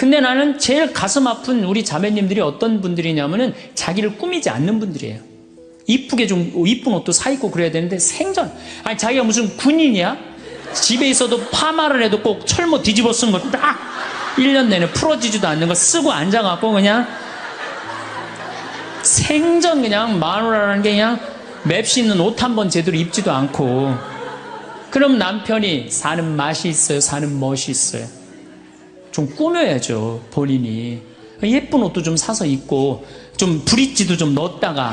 근데 나는 제일 가슴 아픈 우리 자매님들이 어떤 분들이냐면은 자기를 꾸미지 않는 분들이에요. 이쁘게 좀 이쁜 옷도 사 입고 그래야 되는데 생전 아니 자기가 무슨 군인이야? 집에 있어도 파마를 해도 꼭 철모 뒤집어 쓴 거 딱 1년 내내 풀어지지도 않는 거 쓰고 앉아갖고 그냥 생전 그냥 마누라라는 게 그냥 맵시 있는 옷 한 번 제대로 입지도 않고. 그럼 남편이 사는 맛이 있어요? 사는 멋이 있어요? 좀 꾸며야죠, 본인이. 예쁜 옷도 좀 사서 입고, 좀 브릿지도 좀 넣었다가,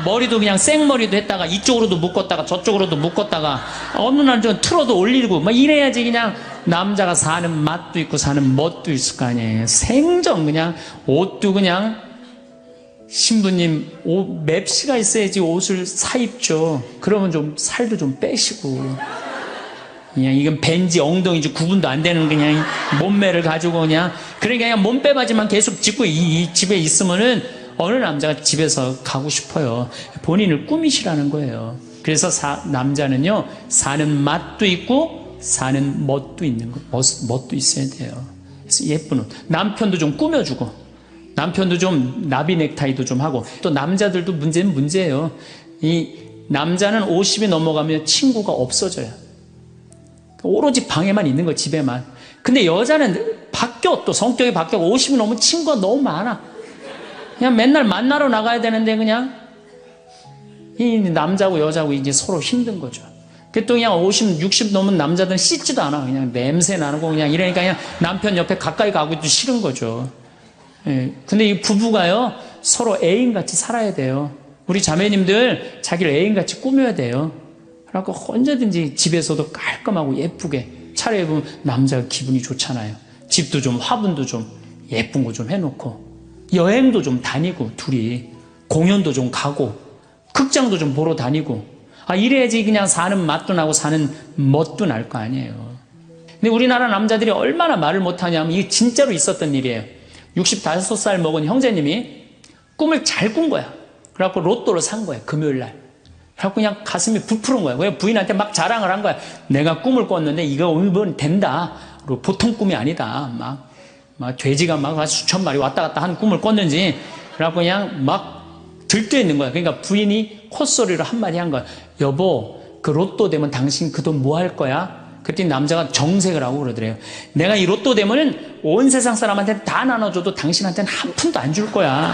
머리도 그냥 생머리도 했다가, 이쪽으로도 묶었다가, 저쪽으로도 묶었다가, 어느 날 좀 틀어도 올리고, 막 이래야지 그냥 남자가 사는 맛도 있고, 사는 멋도 있을 거 아니에요. 생전 그냥, 옷도 그냥, 신부님, 맵시가 있어야지 옷을 사 입죠. 그러면 좀 살도 좀 빼시고. 그냥 이건 벤지 엉덩이지 구분도 안 되는 그냥 몸매를 가지고 그러니까 몸빼바지만 계속 짚고 이 집에 있으면은 어느 남자가 집에서 가고 싶어요. 본인을 꾸미시라는 거예요. 그래서 남자는요, 사는 맛도 있고 사는 멋도 있는 거, 멋도 있어야 돼요. 그래서 예쁜 옷. 남편도 좀 꾸며주고, 남편도 좀 나비 넥타이도 좀 하고. 또 남자들도 문제는 문제예요. 이 남자는 50이 넘어가면 친구가 없어져요. 오로지 방에만 있는 거, 집에만. 근데 여자는 바뀌어, 또 성격이 바뀌어. 50이 넘으면 친구가 너무 많아. 그냥 맨날 만나러 나가야 되는데 그냥 이 남자고 여자고 이제 서로 힘든 거죠. 또 그냥 50, 60 넘은 남자들은 씻지도 않아. 그냥 냄새 나고 그냥 이러니까 그냥 남편 옆에 가까이 가기도 싫은 거죠. 예. 근데 이 부부가요, 서로 애인같이 살아야 돼요. 우리 자매님들 자기를 애인같이 꾸며야 돼요. 그래갖고 언제든지 집에서도 깔끔하고 예쁘게 차려입으면 남자가 기분이 좋잖아요. 집도 좀 화분도 좀 예쁜 거 좀 해놓고, 여행도 좀 다니고, 둘이 공연도 좀 가고, 극장도 좀 보러 다니고, 이래야지 그냥 사는 맛도 나고 사는 멋도 날 거 아니에요. 근데 우리나라 남자들이 얼마나 말을 못하냐면 이게 진짜로 있었던 일이에요. 65살 먹은 형제님이 꿈을 잘 꾼 거야. 그래갖고 로또를 산 거야, 금요일날. 그래갖고 그냥 가슴이 부풀은 거야. 그냥 부인한테 막 자랑을 한 거야. 내가 꿈을 꿨는데 이거 오늘 된다. 그리고 보통 꿈이 아니다. 막 돼지가 막 수천 마리 왔다 갔다 한 꿈을 꿨는지. 그래갖고 그냥 막 들떠 있는 거야. 그러니까 부인이 콧소리로 한마디 한 거야. 여보, 그 로또 되면 당신 그 돈 뭐 할 거야? 그랬더니 남자가 정색을 하고 그러더래요. 내가 이 로또 되면은 온 세상 사람한테 다 나눠줘도 당신한테는 한 푼도 안 줄 거야.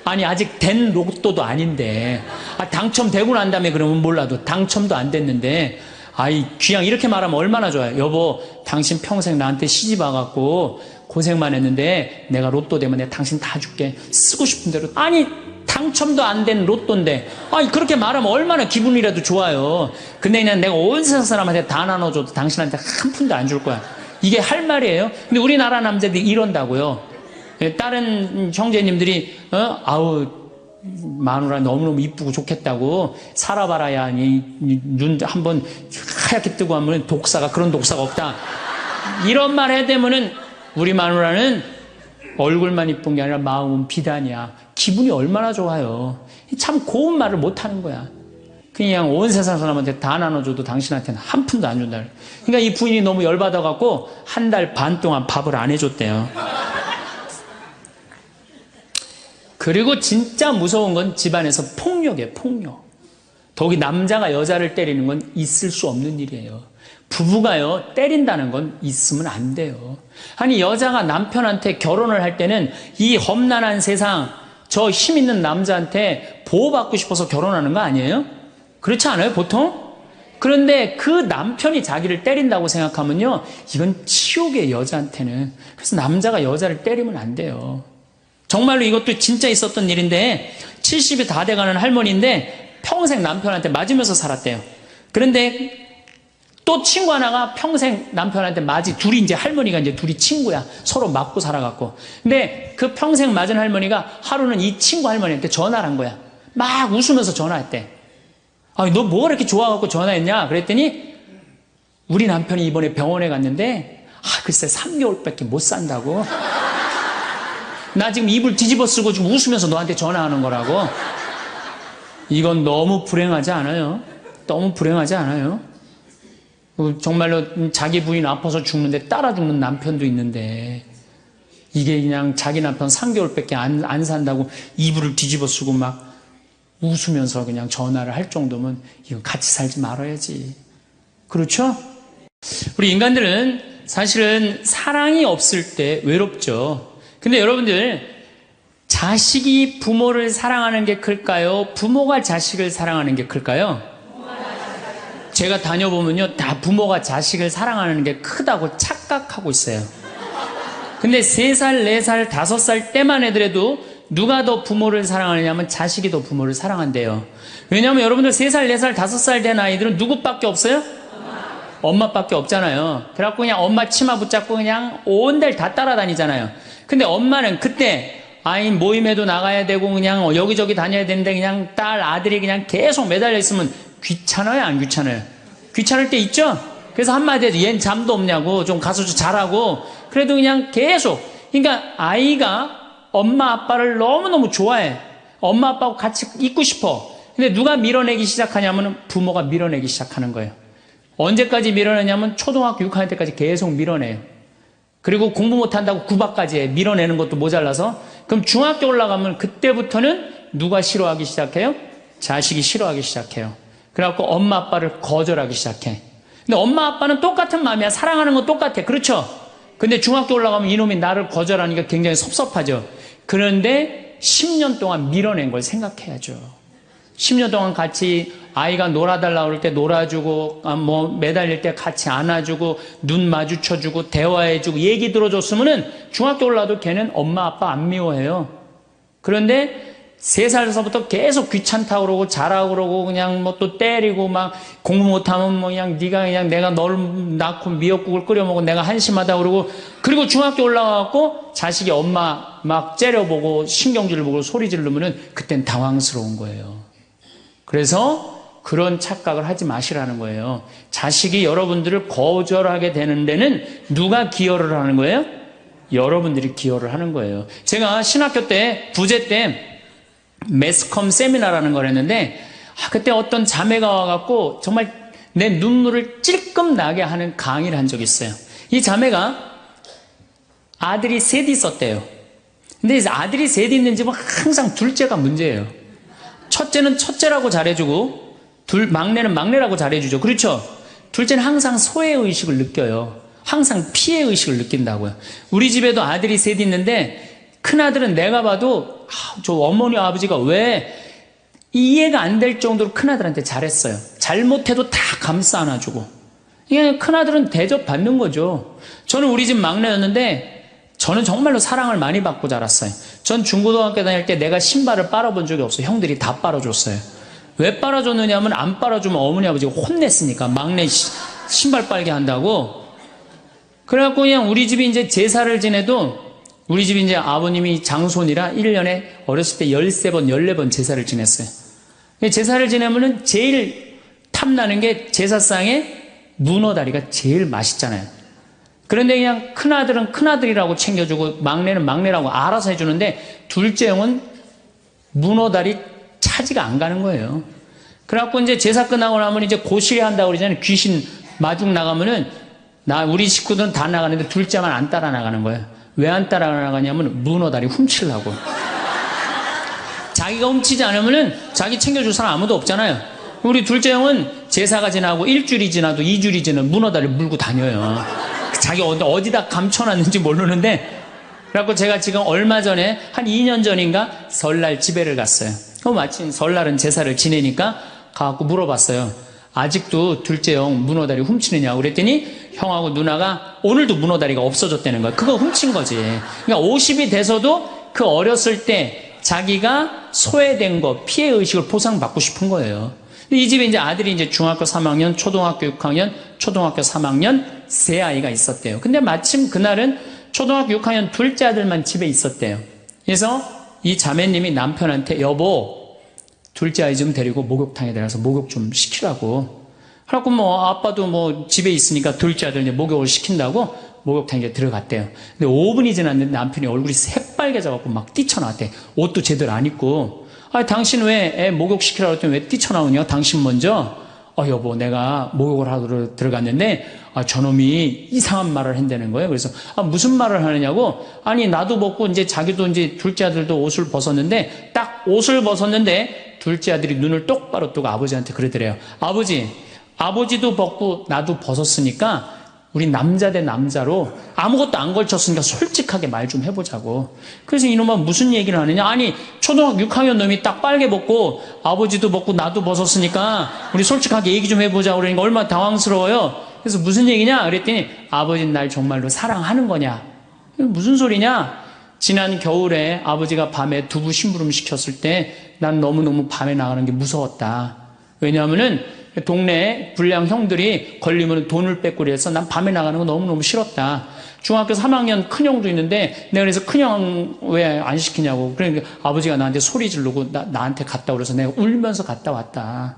아니, 아직 된 로또도 아닌데. 당첨되고 난 다음에 그러면 몰라도 당첨도 안 됐는데, 그냥 이렇게 말하면 얼마나 좋아요. 여보, 당신 평생 나한테 시집 와갖고 고생만 했는데 내가 로또 되면 내가 당신 다 줄게. 쓰고 싶은 대로. 당첨도 안 된 로또인데, 그렇게 말하면 얼마나 기분이라도 좋아요. 근데 그냥 내가 온 세상 사람한테 다 나눠줘도 당신한테 한 푼도 안 줄 거야. 이게 할 말이에요. 근데 우리나라 남자들이 이런다고요. 다른 형제님들이, 마누라 너무너무 이쁘고 좋겠다고, 살아봐라야, 눈 한번 하얗게 뜨고 하면 독사가, 그런 독사가 없다. 이런 말 해야 되면은, 우리 마누라는 얼굴만 이쁜 게 아니라 마음은 비단이야. 기분이 얼마나 좋아요. 참 고운 말을 못 하는 거야. 그냥 온 세상 사람한테 다 나눠줘도 당신한테는 한 푼도 안 준다. 그러니까 이 부인이 너무 열받아갖고 한 달 반 동안 밥을 안 해줬대요. 그리고 진짜 무서운 건 집안에서 폭력이에요, 폭력. 더욱이 남자가 여자를 때리는 건 있을 수 없는 일이에요. 부부가요, 때린다는 건 있으면 안 돼요. 여자가 남편한테 결혼을 할 때는 이 험난한 세상, 저 힘 있는 남자한테 보호받고 싶어서 결혼하는 거 아니에요? 그렇지 않아요, 보통? 그런데 그 남편이 자기를 때린다고 생각하면요, 이건 치욕이에요, 여자한테는. 그래서 남자가 여자를 때리면 안 돼요. 정말로 이것도 진짜 있었던 일인데, 70이 다 돼가는 할머니인데 평생 남편한테 맞으면서 살았대요. 그런데 또 친구 하나가 평생 남편한테 둘이 이제 할머니가 이제 둘이 친구야. 서로 맞고 살아갖고. 근데 그 평생 맞은 할머니가 하루는 이 친구 할머니한테 전화를 한 거야. 막 웃으면서 전화했대. 너 뭐가 이렇게 좋아갖고 전화했냐? 그랬더니 우리 남편이 이번에 병원에 갔는데, 글쎄 3개월밖에 못 산다고. 나 지금 입을 뒤집어 쓰고 지금 웃으면서 너한테 전화하는 거라고. 이건 너무 불행하지 않아요? 너무 불행하지 않아요? 정말로 자기 부인 아파서 죽는데 따라 죽는 남편도 있는데, 이게 그냥 자기 남편 3개월밖에 안 산다고 이불을 뒤집어 쓰고 막 웃으면서 그냥 전화를 할 정도면 이건 같이 살지 말아야지. 그렇죠? 우리 인간들은 사실은 사랑이 없을 때 외롭죠. 근데 여러분들, 자식이 부모를 사랑하는 게 클까요? 부모가 자식을 사랑하는 게 클까요? 제가 다녀보면요, 다 부모가 자식을 사랑하는 게 크다고 착각하고 있어요. 근데 3살, 4살, 5살 때만 애들에도 누가 더 부모를 사랑하느냐면 자식이 더 부모를 사랑한대요. 왜냐하면 여러분들 3살, 4살, 5살 된 아이들은 누구밖에 없어요? 엄마밖에 없잖아요. 그래갖고 그냥 엄마 치마 붙잡고 그냥 온 데를 다 따라다니잖아요. 근데 엄마는 그때 아이 모임에도 나가야 되고 그냥 여기저기 다녀야 되는데 그냥 딸, 아들이 그냥 계속 매달려 있으면 귀찮아요, 안 귀찮아요? 귀찮을 때 있죠? 그래서 한마디 해도 얜 잠도 없냐고, 좀 가서 좀 자라고. 그래도 그냥 계속. 그러니까 아이가 엄마 아빠를 너무너무 좋아해. 엄마 아빠하고 같이 있고 싶어. 근데 누가 밀어내기 시작하냐면 부모가 밀어내기 시작하는 거예요. 언제까지 밀어내냐면 초등학교 6학년 때까지 계속 밀어내요. 그리고 공부 못한다고 구박까지 해. 밀어내는 것도 모자라서. 그럼 중학교 올라가면 그때부터는 누가 싫어하기 시작해요? 자식이 싫어하기 시작해요. 그래갖고 엄마 아빠를 거절하기 시작해. 근데 엄마 아빠는 똑같은 마음이야. 사랑하는 건 똑같아. 그렇죠? 근데 중학교 올라가면 이놈이 나를 거절하니까 굉장히 섭섭하죠. 그런데 10년 동안 밀어낸 걸 생각해야죠. 10년 동안 같이 아이가 놀아달라고 그럴 때 놀아주고, 매달릴 때 같이 안아주고, 눈 마주쳐주고, 대화해주고, 얘기 들어줬으면은 중학교 올라도 걔는 엄마 아빠 안 미워해요. 그런데 3살서부터 계속 귀찮다고 그러고 자라고 그러고 그냥 뭐 또 때리고 막 공부 못하면 뭐 그냥 네가 그냥 내가 널 낳고 미역국을 끓여 먹고 내가 한심하다고 그러고, 그리고 중학교 올라가고 자식이 엄마 막 째려보고 신경질을 보고 소리 지르면은 그땐 당황스러운 거예요. 그래서 그런 착각을 하지 마시라는 거예요. 자식이 여러분들을 거절하게 되는 데는 누가 기여를 하는 거예요? 여러분들이 기여를 하는 거예요. 제가 신학교 때 부제 때 매스컴 세미나라는 걸 했는데, 그때 어떤 자매가 와갖고 정말 내 눈물을 찔끔 나게 하는 강의를 한 적이 있어요. 이 자매가 아들이 셋 있었대요. 근데 아들이 셋 있는 집은 항상 둘째가 문제예요. 첫째는 첫째라고 잘해주고 막내는 막내라고 잘해주죠. 그렇죠? 둘째는 항상 소외의식을 느껴요. 항상 피해의식을 느낀다고요. 우리 집에도 아들이 셋 있는데 큰아들은 내가 봐도 저 어머니 아버지가 왜 이해가 안 될 정도로 큰아들한테 잘했어요. 잘못해도 다 감싸 안아주고. 이게 큰아들은 대접받는 거죠. 저는 우리 집 막내였는데 저는 정말로 사랑을 많이 받고 자랐어요. 전 중고등학교 다닐 때 내가 신발을 빨아본 적이 없어요. 형들이 다 빨아줬어요. 왜 빨아줬느냐면 안 빨아주면 어머니 아버지가 혼냈으니까, 막내 신발 빨게 한다고. 그래갖고 그냥 우리 집이 이제 제사를 지내도, 우리 집이 이제 아버님이 장손이라 1년에 어렸을 때 13번, 14번 제사를 지냈어요. 제사를 지내면은 제일 탐나는 게 제사상에 문어다리가 제일 맛있잖아요. 그런데 그냥 큰아들은 큰아들이라고 챙겨주고 막내는 막내라고 알아서 해주는데 둘째 형은 문어다리 차지가 안 가는 거예요. 그래갖고 이제 제사 끝나고 나면 이제 고시리 한다고 그러잖아요. 귀신 마중 나가면은 우리 식구들은 다 나가는데 둘째만 안 따라 나가는 거예요. 왜 안 따라 나가냐면 문어다리 훔치려고. 자기가 훔치지 않으면은 자기 챙겨줄 사람 아무도 없잖아요. 우리 둘째 형은 제사가 지나고 1주일이 지나도 2주일이 지나면 문어다리 물고 다녀요. 자기 어디다 감춰놨는지 모르는데. 그래갖고 제가 지금 얼마 전에 한 2년 전인가 설날 집에를 갔어요. 마침 설날은 제사를 지내니까 가갖고 물어봤어요. 아직도 둘째 형 문어다리 훔치느냐고 그랬더니 형하고 누나가 오늘도 문어다리가 없어졌다는 거야. 그거 훔친 거지. 그러니까 50이 돼서도 그 어렸을 때 자기가 소외된 거, 피해의식을 보상받고 싶은 거예요. 근데 이 집에 이제 아들이 이제 중학교 3학년, 초등학교 6학년, 초등학교 3학년 세 아이가 있었대요. 근데 마침 그날은 초등학교 6학년 둘째 아들만 집에 있었대요. 그래서 이 자매님이 남편한테 여보, 둘째 아이 좀 데리고 목욕탕에 데려가서 목욕 좀 시키라고. 그래갖고 아빠도 집에 있으니까 둘째 아들 이제 목욕을 시킨다고 목욕탕에 들어갔대요. 근데 5분이 지났는데 남편이 얼굴이 새빨개져갖고 막 뛰쳐나왔대. 옷도 제대로 안 입고. 당신 왜 애 목욕시키라고 했더니 왜 뛰쳐나오냐? 당신 먼저. 여보, 내가 목욕을 하러 들어갔는데, 저놈이 이상한 말을 한다는 거예요. 그래서, 무슨 말을 하느냐고, 아니, 나도 먹고, 이제 자기도 이제 둘째 아들도 옷을 벗었는데, 딱 옷을 벗었는데, 둘째 아들이 눈을 똑바로 뜨고 아버지한테 그러더래요. 아버지도 벗고, 나도 벗었으니까, 우리 남자 대 남자로 아무것도 안 걸쳤으니까 솔직하게 말 좀 해보자고. 그래서 이놈아 무슨 얘기를 하느냐. 아니, 초등학교 6학년 놈이 딱 빨개 벗고 아버지도 벗고 나도 벗었으니까 우리 솔직하게 얘기 좀 해보자고. 그러니까 얼마나 당황스러워요. 그래서 무슨 얘기냐 그랬더니 아버지는 날 정말로 사랑하는 거냐. 무슨 소리냐. 지난 겨울에 아버지가 밤에 두부 심부름 시켰을 때 난 너무너무 밤에 나가는 게 무서웠다. 왜냐하면은 동네 불량 형들이 걸리면 돈을 뺏고 그래서 난 밤에 나가는 거 너무너무 싫었다. 중학교 3학년 큰형도 있는데 내가 그래서 큰형 왜 안 시키냐고. 그러니까 아버지가 나한테 소리 지르고 나한테 갔다 그래서 내가 울면서 갔다 왔다.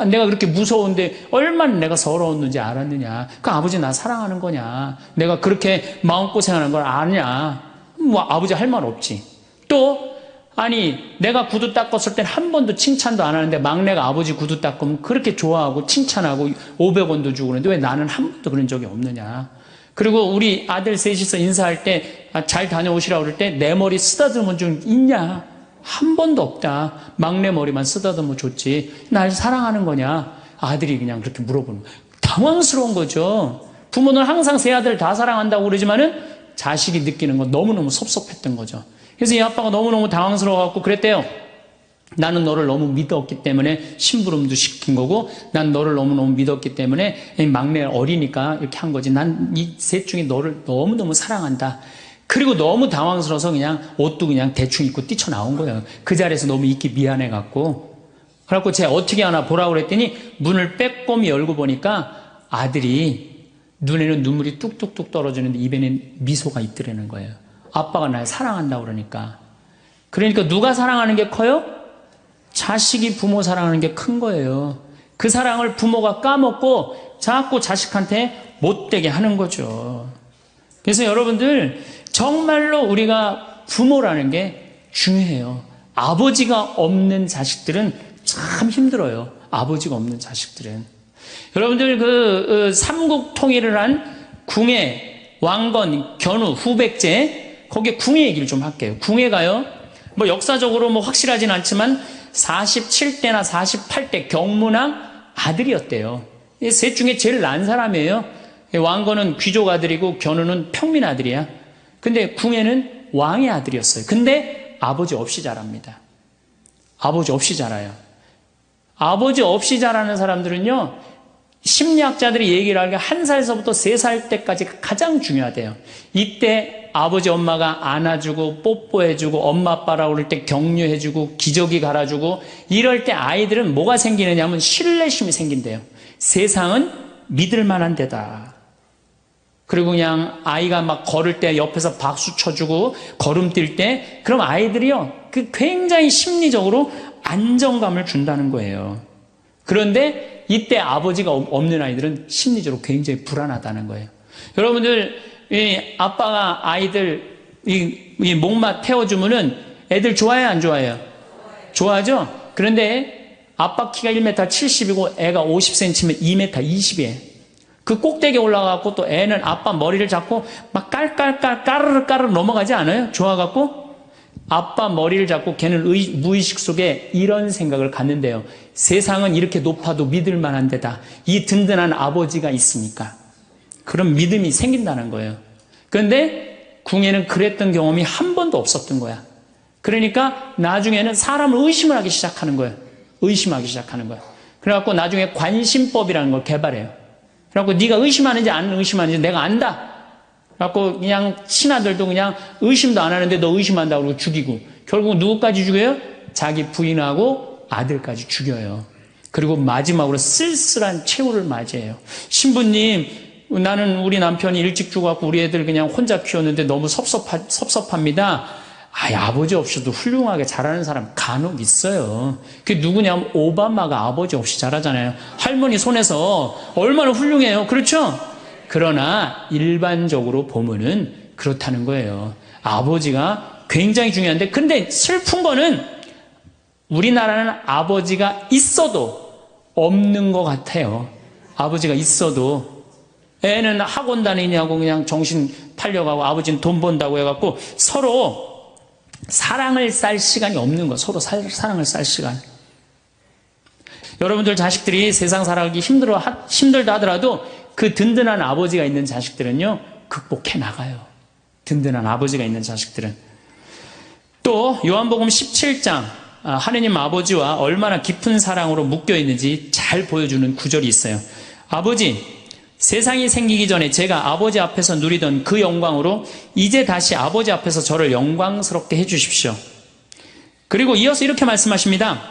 내가 그렇게 무서운데 얼마나 내가 서러웠는지 알았느냐. 그 아버지 나 사랑하는 거냐. 내가 그렇게 마음고생하는 걸 아냐. 뭐 아버지 할 말 없지. 또 아니 내가 구두 닦았을 땐 한 번도 칭찬도 안 하는데 막내가 아버지 구두 닦으면 그렇게 좋아하고 칭찬하고 500원도 주고 그러는데 왜 나는 한 번도 그런 적이 없느냐. 그리고 우리 아들 셋이서 인사할 때 잘 다녀오시라고 그럴 때 내 머리 쓰다듬은 적 있냐. 한 번도 없다. 막내 머리만 쓰다듬어 줬지. 날 사랑하는 거냐. 아들이 그냥 그렇게 물어보는 거예요. 당황스러운 거죠. 부모는 항상 세 아들 다 사랑한다고 그러지만은 자식이 느끼는 건 너무너무 섭섭했던 거죠. 그래서 이 아빠가 너무너무 당황스러워갖고 그랬대요. 나는 너를 너무 믿었기 때문에 심부름도 시킨 거고 난 너를 너무너무 믿었기 때문에 막내 어리니까 이렇게 한 거지. 난 이 셋 중에 너를 너무너무 사랑한다. 그리고 너무 당황스러워서 그냥 옷도 그냥 대충 입고 뛰쳐나온 거예요. 그 자리에서 너무 있기 미안해갖고. 그래갖고 제가 어떻게 하나 보라고 그랬더니 문을 빼꼼히 열고 보니까 아들이 눈에는 눈물이 뚝뚝뚝 떨어지는데 입에는 미소가 있더라는 거예요. 아빠가 날 사랑한다고 그러니까. 그러니까 누가 사랑하는 게 커요? 자식이 부모 사랑하는 게 큰 거예요. 그 사랑을 부모가 까먹고 자꾸 자식한테 못되게 하는 거죠. 그래서 여러분들 정말로 우리가 부모라는 게 중요해요. 아버지가 없는 자식들은 참 힘들어요. 아버지가 없는 자식들은. 여러분들 그 삼국 통일을 한 궁예, 왕건, 견우, 후백제 거기에 궁예 얘기를 좀 할게요. 궁예가요, 뭐 역사적으로 뭐 확실하진 않지만 47대나 48대 경문왕 아들이었대요. 셋 중에 제일 난 사람이에요. 왕건은 귀족 아들이고 견우는 평민 아들이야. 근데 궁예는 왕의 아들이었어요. 근데 아버지 없이 자랍니다. 아버지 없이 자라요. 아버지 없이 자라는 사람들은요, 심리학자들이 얘기를 하기에 1살서부터 3살 때까지 가장 중요하대요. 이때 아버지 엄마가 안아주고 뽀뽀해주고 엄마 아빠라고 그럴 때 격려해주고 기저귀 갈아주고 이럴 때 아이들은 뭐가 생기느냐 하면 신뢰심이 생긴대요. 세상은 믿을 만한 데다. 그리고 그냥 아이가 막 걸을 때 옆에서 박수 쳐주고 걸음 뛸 때 그럼 아이들이요, 그 굉장히 심리적으로 안정감을 준다는 거예요. 그런데 이때 아버지가 없는 아이들은 심리적으로 굉장히 불안하다는 거예요. 여러분들, 이 아빠가 아이들 이 목마 태워주면은 애들 좋아해요, 안 좋아해요? 좋아하죠? 그런데 아빠 키가 1m 70이고 애가 50cm면 2m 20이에요. 그 꼭대기에 올라가고 또 애는 아빠 머리를 잡고 막 깔깔깔 까르르 넘어가지 않아요? 좋아갖고? 아빠 머리를 잡고 걔는 무의식 속에 이런 생각을 갖는데요. 세상은 이렇게 높아도 믿을 만한 데다. 이 든든한 아버지가 있으니까. 그런 믿음이 생긴다는 거예요. 그런데 궁예는 그랬던 경험이 한 번도 없었던 거야. 그러니까 나중에는 사람을 의심을 하기 시작하는 거예요. 의심하기 시작하는 거예요. 그래갖고 나중에 관심법이라는 걸 개발해요. 그래갖고 네가 의심하는지 안 의심하는지 내가 안다. 그래갖고 그냥 친아들도 그냥 의심도 안 하는데 너 의심한다고 그러고 죽이고, 결국 누구까지 죽여요? 자기 부인하고 아들까지 죽여요. 그리고 마지막으로 쓸쓸한 최후를 맞이해요. 신부님, 나는 우리 남편이 일찍 죽어갖고 우리 애들 그냥 혼자 키웠는데 너무 섭섭합니다. 아버지 없이도 훌륭하게 자라는 사람 간혹 있어요. 그게 누구냐면 오바마가 아버지 없이 자라잖아요. 할머니 손에서 얼마나 훌륭해요. 그렇죠? 그러나 일반적으로 보면은 그렇다는 거예요. 아버지가 굉장히 중요한데, 근데 슬픈 거는 우리나라는 아버지가 있어도 없는 것 같아요. 아버지가 있어도. 애는 학원 다니냐고 그냥 정신 팔려가고 아버지는 돈 번다고 해갖고 서로 사랑을 쌀 시간이 없는 거. 서로 사랑을 쌀 시간. 여러분들 자식들이 세상 살아가기 힘들다 하더라도 그 든든한 아버지가 있는 자식들은요, 극복해 나가요. 든든한 아버지가 있는 자식들은. 또 요한복음 17장 하느님 아버지와 얼마나 깊은 사랑으로 묶여 있는지 잘 보여주는 구절이 있어요. 아버지, 세상이 생기기 전에 제가 아버지 앞에서 누리던 그 영광으로 이제 다시 아버지 앞에서 저를 영광스럽게 해주십시오. 그리고 이어서 이렇게 말씀하십니다.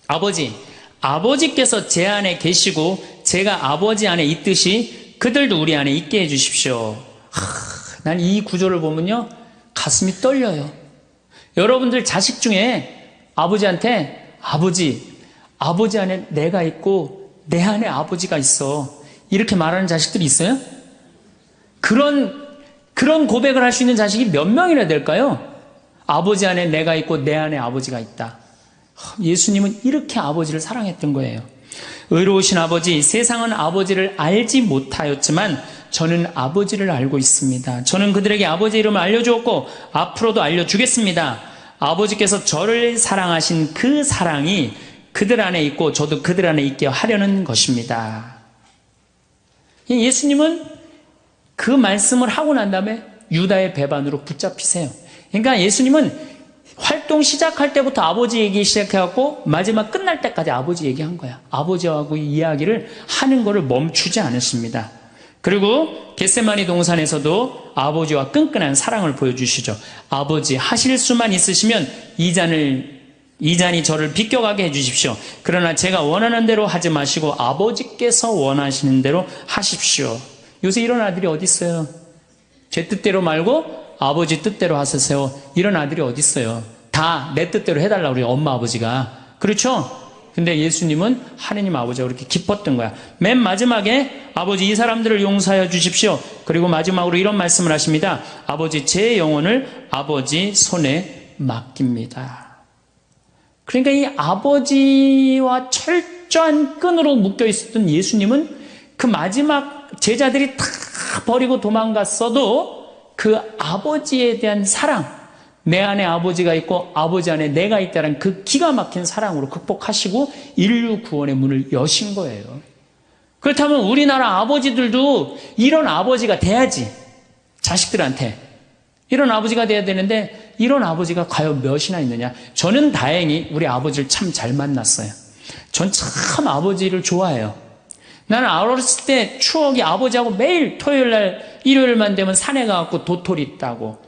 아버지, 아버지께서 제 안에 계시고 제가 아버지 안에 있듯이 그들도 우리 안에 있게 해주십시오. 난 이 구절을 보면요, 가슴이 떨려요. 여러분들 자식 중에 아버지한테 아버지 안에 내가 있고 내 안에 아버지가 있어, 이렇게 말하는 자식들이 있어요? 그런 고백을 할 수 있는 자식이 몇 명이나 될까요? 아버지 안에 내가 있고 내 안에 아버지가 있다. 예수님은 이렇게 아버지를 사랑했던 거예요. 의로우신 아버지, 세상은 아버지를 알지 못하였지만 저는 아버지를 알고 있습니다. 저는 그들에게 아버지 이름을 알려주었고 앞으로도 알려주겠습니다. 아버지께서 저를 사랑하신 그 사랑이 그들 안에 있고 저도 그들 안에 있게 하려는 것입니다. 예수님은 그 말씀을 하고 난 다음에 유다의 배반으로 붙잡히세요. 그러니까 예수님은 활동 시작할 때부터 아버지 얘기 시작해갖고 마지막 끝날 때까지 아버지 얘기한 거야. 아버지하고 이야기를 하는 거를 멈추지 않으십니다. 그리고 겟세마니 동산에서도 아버지와 끈끈한 사랑을 보여주시죠. 아버지, 하실 수만 있으시면 이 잔이 저를 비껴가게 해주십시오. 그러나 제가 원하는 대로 하지 마시고 아버지께서 원하시는 대로 하십시오. 요새 이런 아들이 어디 있어요? 제 뜻대로 말고 아버지 뜻대로 하세요. 이런 아들이 어디 있어요? 다 내 뜻대로 해달라고 그래요, 엄마 아버지가. 그렇죠? 근데 예수님은 하느님 아버지가 그렇게 기뻤던 거야. 맨 마지막에 아버지, 이 사람들을 용서하여 주십시오. 그리고 마지막으로 이런 말씀을 하십니다. 아버지, 제 영혼을 아버지 손에 맡깁니다. 그러니까 이 아버지와 철저한 끈으로 묶여 있었던 예수님은 그 마지막 제자들이 다 버리고 도망갔어도 그 아버지에 대한 사랑, 내 안에 아버지가 있고 아버지 안에 내가 있다는 그 기가 막힌 사랑으로 극복하시고 인류 구원의 문을 여신 거예요. 그렇다면 우리나라 아버지들도 이런 아버지가 돼야지. 자식들한테 이런 아버지가 돼야 되는데 이런 아버지가 과연 몇이나 있느냐. 저는 다행히 우리 아버지를 참 잘 만났어요. 전 참 아버지를 좋아해요. 나는 어렸을 때 추억이 아버지하고 매일 토요일날 일요일만 되면 산에 가갖고 도토리 따고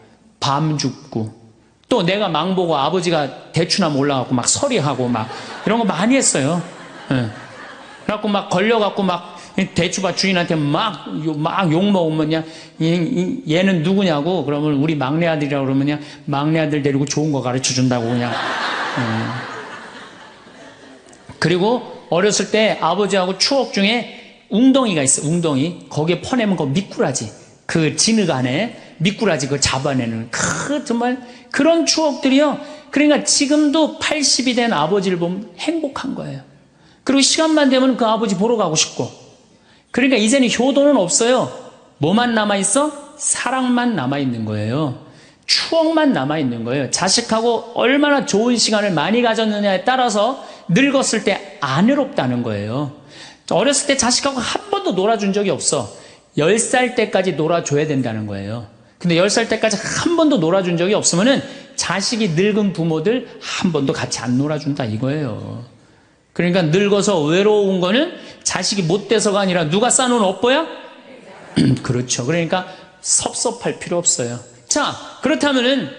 밤 죽고, 또 내가 망보고 아버지가 대추나무 올라가고 막 서리하고 막 이런 거 많이 했어요. 그래갖고 막 걸려갖고 막 대추밭 주인한테 막 욕먹으면 그냥 얘는 누구냐고 그러면 우리 막내 아들이라고 그러면 그냥 막내 아들 데리고 좋은 거 가르쳐 준다고 그냥. 그리고 어렸을 때 아버지하고 추억 중에 웅덩이가 있어. 웅덩이. 거기에 퍼내면 그 미꾸라지, 그 진흙 안에 미꾸라지 그 잡아내는 정말 그런 추억들이요. 그러니까 지금도 80이 된 아버지를 보면 행복한 거예요. 그리고 시간만 되면 그 아버지 보러 가고 싶고. 그러니까 이제는 효도는 없어요. 뭐만 남아있어? 사랑만 남아있는 거예요. 추억만 남아있는 거예요. 자식하고 얼마나 좋은 시간을 많이 가졌느냐에 따라서 늙었을 때 안 외롭다는 거예요. 어렸을 때 자식하고 한 번도 놀아준 적이 없어. 10살 때까지 놀아줘야 된다는 거예요. 근데 10살 때까지 한 번도 놀아준 적이 없으면은 자식이 늙은 부모들 한 번도 같이 안 놀아준다 이거예요. 그러니까 늙어서 외로운 거는 자식이 못 돼서가 아니라 누가 싸놓은 업보야? 그렇죠. 그러니까 섭섭할 필요 없어요. 자, 그렇다면은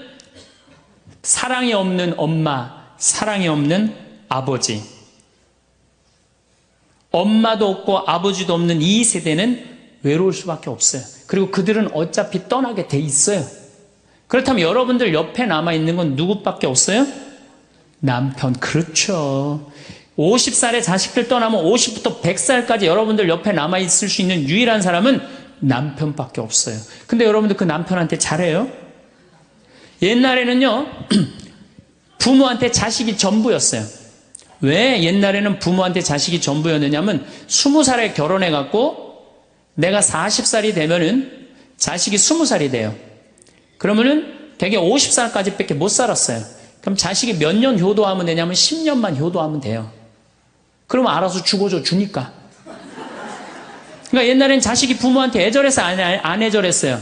사랑이 없는 엄마, 사랑이 없는 아버지, 엄마도 없고 아버지도 없는 이 세대는 외로울 수밖에 없어요. 그리고 그들은 어차피 떠나게 돼 있어요. 그렇다면 여러분들 옆에 남아있는 건 누구밖에 없어요? 남편. 그렇죠. 50살에 자식들 떠나면 50부터 100살까지 여러분들 옆에 남아있을 수 있는 유일한 사람은 남편밖에 없어요. 근데 여러분들 그 남편한테 잘해요? 옛날에는요 부모한테 자식이 전부였어요. 왜 옛날에는 부모한테 자식이 전부였느냐면 20살에 결혼해갖고 내가 40살이 되면은 자식이 20살이 돼요. 그러면은 되게 50살까지 밖에 못 살았어요. 그럼 자식이 몇 년 효도하면 되냐면 10년만 효도하면 돼요. 그러면 알아서 죽어줘 주니까. 그러니까 옛날엔 자식이 부모한테 애절해서 안 애절했어요.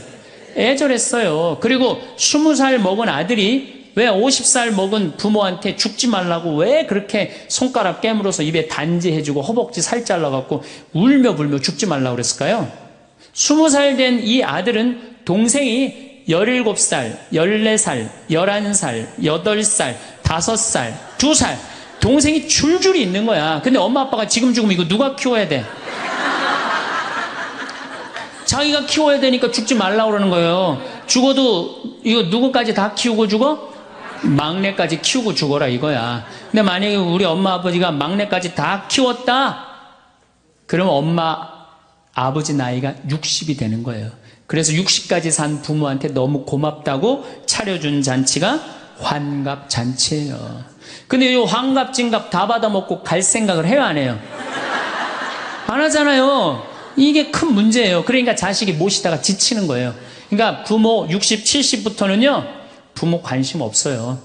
애절했어요. 그리고 20살 먹은 아들이 왜 50살 먹은 부모한테 죽지 말라고 왜 그렇게 손가락 깨물어서 입에 단지해주고 허벅지 살 잘라갖고 울며 불며 죽지 말라고 그랬을까요? 20살 된 이 아들은 동생이 17살, 14살, 11살, 8살, 5살, 2살 동생이 줄줄이 있는 거야. 근데 엄마 아빠가 지금 죽으면 이거 누가 키워야 돼? 자기가 키워야 되니까 죽지 말라고 그러는 거예요. 죽어도 이거 누구까지 다 키우고 죽어? 막내까지 키우고 죽어라 이거야. 근데 만약에 우리 엄마 아버지가 막내까지 다 키웠다? 그러면 엄마 아버지 나이가 60이 되는 거예요. 그래서 60까지 산 부모한테 너무 고맙다고 차려준 잔치가 환갑잔치예요. 근데 이 환갑진갑 다 받아먹고 갈 생각을 해요, 안 해요? 안 하잖아요. 이게 큰 문제예요. 그러니까 자식이 모시다가 지치는 거예요. 그러니까 부모 60, 70부터는요 부모 관심 없어요.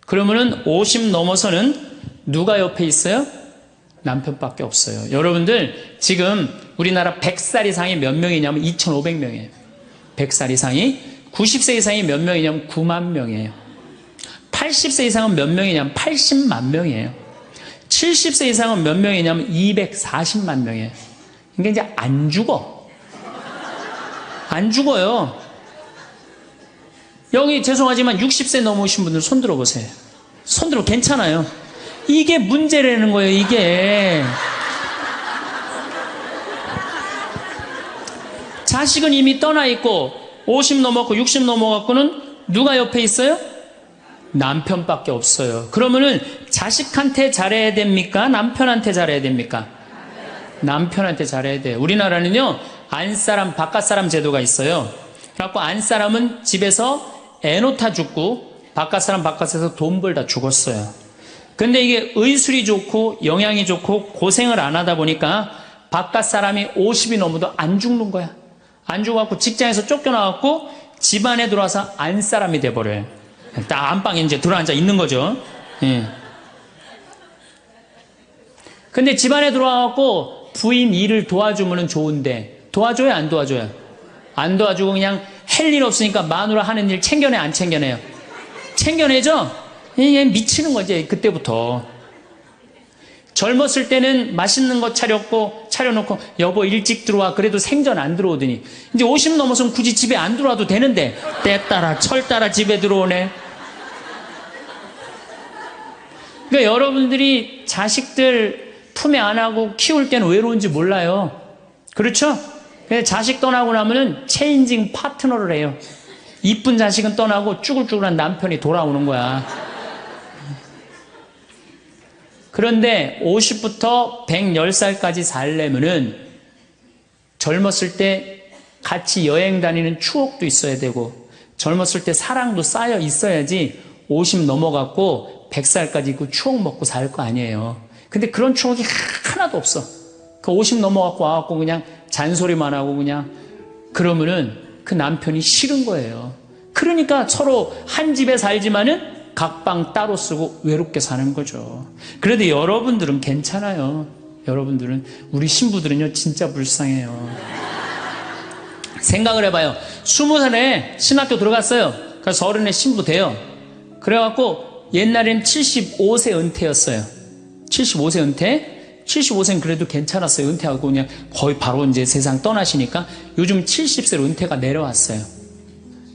그러면은 50 넘어서는 누가 옆에 있어요? 남편밖에 없어요. 여러분들 지금 우리나라 100살 이상이 몇 명이냐면 2,500명이에요. 100살 이상이. 90세 이상이 몇 명이냐면 9만 명이에요. 80세 이상은 몇 명이냐면 80만 명이에요. 70세 이상은 몇 명이냐면 240만 명이에요. 그러니까 이제 안 죽어. 안 죽어요. 여기 죄송하지만 60세 넘으신 분들 손 들어보세요. 손 들어 괜찮아요. 이게 문제라는 거예요, 이게. 자식은 이미 떠나 있고 50 넘었고 60 넘어갖고는 누가 옆에 있어요? 남편밖에 없어요. 그러면은 자식한테 잘해야 됩니까? 남편한테 잘해야 됩니까? 남편한테 잘해야 돼요. 우리나라는요 안사람 바깥사람 제도가 있어요. 그래갖고 안사람은 집에서 애 놓다 죽고 바깥사람 바깥에서 돈 벌다 죽었어요. 근데 이게 의술이 좋고 영양이 좋고 고생을 안 하다 보니까 바깥사람이 50이 넘어도 안 죽는 거야. 안 죽어갖고 직장에서 쫓겨나갖고 집안에 들어와서 안사람이 돼버려요. 딱 안방에 이제 들어앉아 있는 거죠. 예. 근데 집안에 들어와갖고 부인 일을 도와주면 좋은데 도와줘요, 안 도와줘요? 안 도와주고 그냥 할 일 없으니까 마누라 하는 일 챙겨내, 안 챙겨내요? 챙겨내죠? 이게 미치는 거지, 그때부터. 젊었을 때는 맛있는 거 차려놓고 여보 일찍 들어와. 그래도 생전 안 들어오더니 이제 50 넘어서는 굳이 집에 안 들어와도 되는데 때 따라 철 따라 집에 들어오네. 그러니까 여러분들이 자식들 품에 안하고 키울 때는 외로운지 몰라요. 그렇죠? 근데 자식 떠나고 나면은 체인징 파트너를 해요. 이쁜 자식은 떠나고 쭈글쭈글한 남편이 돌아오는 거야. 그런데 50부터 110살까지 살려면은 젊었을 때 같이 여행 다니는 추억도 있어야 되고 젊었을 때 사랑도 쌓여 있어야지 50 넘어갔고 100살까지 그 추억 먹고 살 거 아니에요. 근데 그런 추억이 하나도 없어. 그 50 넘어갖고 와갖고 그냥 잔소리만 하고 그냥 그러면은 그 남편이 싫은 거예요. 그러니까 서로 한 집에 살지만은 각방 따로 쓰고 외롭게 사는 거죠. 그래도 여러분들은 괜찮아요. 여러분들은, 우리 신부들은요 진짜 불쌍해요. 생각을 해봐요. 20살에 신학교 들어갔어요. 그래서 30에 신부 돼요. 그래갖고 옛날엔 75세 은퇴였어요. 75세 은퇴. 75세는 그래도 괜찮았어요. 은퇴하고 그냥 거의 바로 이제 세상 떠나시니까 요즘 70세로 은퇴가 내려왔어요.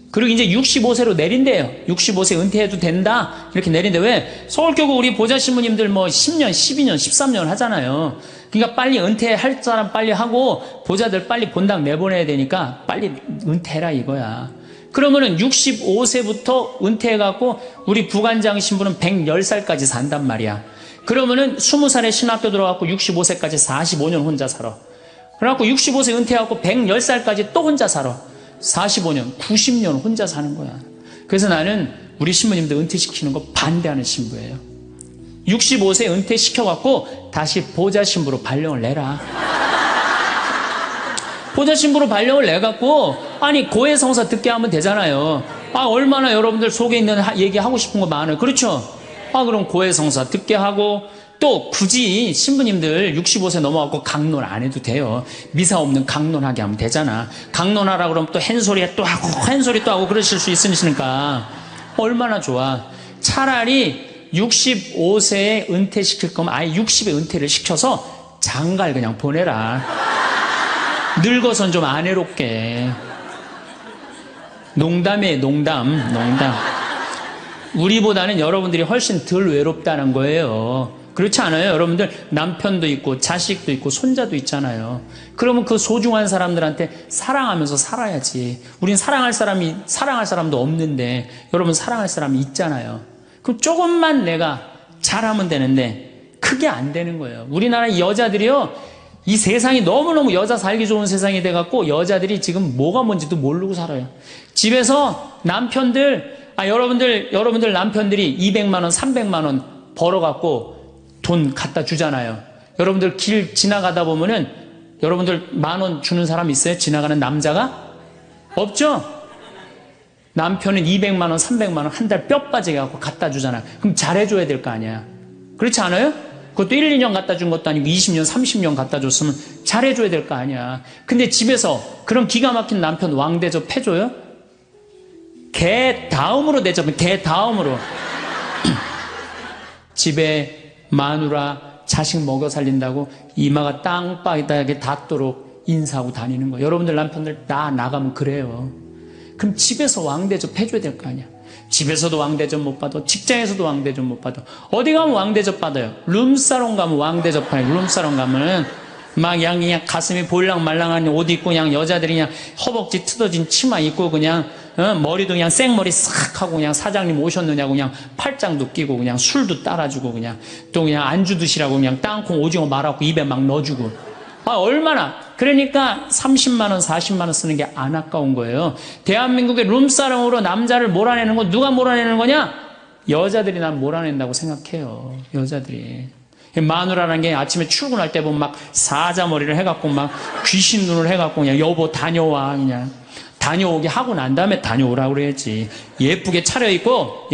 그리고 이제 65세로 내린대요. 65세 은퇴해도 된다 이렇게 내린대. 왜? 서울교구 우리 보좌 신부님들 뭐 10년, 12년, 13년 하잖아요. 그러니까 빨리 은퇴할 사람 빨리 하고 보좌들 빨리 본당 내보내야 되니까 빨리 은퇴해라 이거야. 그러면은 65세부터 은퇴해갖고 우리 부관장 신부는 110살까지 산단 말이야. 그러면은 20살에 신학교 들어갖고 65세까지 45년 혼자 살아. 그래갖고 65세 은퇴하고 110살까지 또 혼자 살아. 45년, 90년 혼자 사는 거야. 그래서 나는 우리 신부님들 은퇴시키는 거 반대하는 신부예요. 65세 은퇴시켜갖고 다시 보좌신부로 발령을 내라. 보좌신부로 발령을 내갖고, 아니, 고해성사 듣게 하면 되잖아요. 아, 얼마나 여러분들 속에 있는 얘기하고 싶은 거 많아요. 그렇죠? 아, 그럼 고해성사 듣게 하고, 또 굳이 신부님들 65세 넘어갖고 강론 안 해도 돼요. 미사 없는 강론하게 하면 되잖아. 강론하라 그러면 또 헨소리 또 하고, 헨소리 또 하고 그러실 수 있으니까. 얼마나 좋아. 차라리 65세에 은퇴시킬 거면 아예 60에 은퇴를 시켜서 장가를 그냥 보내라. 늙어선 좀 안 해롭게. 농담이에요, 농담. 우리보다는 여러분들이 훨씬 덜 외롭다는 거예요. 그렇지 않아요? 여러분들 남편도 있고 자식도 있고 손자도 있잖아요. 그러면 그 소중한 사람들한테 사랑하면서 살아야지. 우린 사랑할 사람도 없는데 여러분 사랑할 사람이 있잖아요. 그럼 조금만 내가 잘하면 되는데 그게 안 되는 거예요. 우리나라 여자들이요, 이 세상이 너무너무 여자 살기 좋은 세상이 돼갖고 여자들이 지금 뭐가 뭔지도 모르고 살아요. 집에서 남편들, 여러분들 남편들이 200만 원, 300만 원 벌어갖고 돈 갖다 주잖아요. 여러분들 길 지나가다 보면은 여러분들 10,000원 주는 사람 있어요? 지나가는 남자가? 없죠? 남편은 200만 원, 300만 원 한 달 뼈 빠지게 갖고 갖다 주잖아요. 그럼 잘해줘야 될 거 아니야. 그렇지 않아요? 그것도 1, 2년 갖다 준 것도 아니고 20년, 30년 갖다 줬으면 잘해줘야 될 거 아니야. 근데 집에서 그런 기가 막힌 남편 왕대접 해줘요? 개 다음으로 대접은 개 다음으로. 집에 마누라 자식 먹여 살린다고 이마가 땅바닥에 닿도록 인사하고 다니는 거예요. 여러분들 남편들 다 나가면 그래요. 그럼 집에서 왕대접 해줘야 될 거 아니야. 집에서도 왕대접 못 받아, 직장에서도 왕대접 못 받아. 어디 가면 왕대접 받아요? 룸사롱 가면 왕대접 받아요. 룸사롱 가면 막 그냥 가슴이 볼랑말랑한 옷 입고 그냥 여자들이 그냥 허벅지 트어진 치마 입고 그냥 머리도 그냥 생머리 싹 하고 그냥 사장님 오셨느냐고 그냥 팔짱도 끼고 그냥 술도 따라주고 그냥 또 그냥 안주 드시라고 그냥 땅콩 오징어 말아갖고 입에 막 넣어주고. 아, 얼마나. 그러니까 30만 원, 40만 원 쓰는 게 안 아까운 거예요. 대한민국의 룸사롱으로 남자를 몰아내는 거 누가 몰아내는 거냐? 여자들이 난 몰아낸다고 생각해요. 여자들이. 마누라라는 게 아침에 출근할 때 보면 막 사자머리를 해갖고 막 귀신 눈을 해갖고 그냥 여보 다녀와 그냥 다녀오게 하고 난 다음에 다녀오라고 그래야지. 예쁘게 차려입고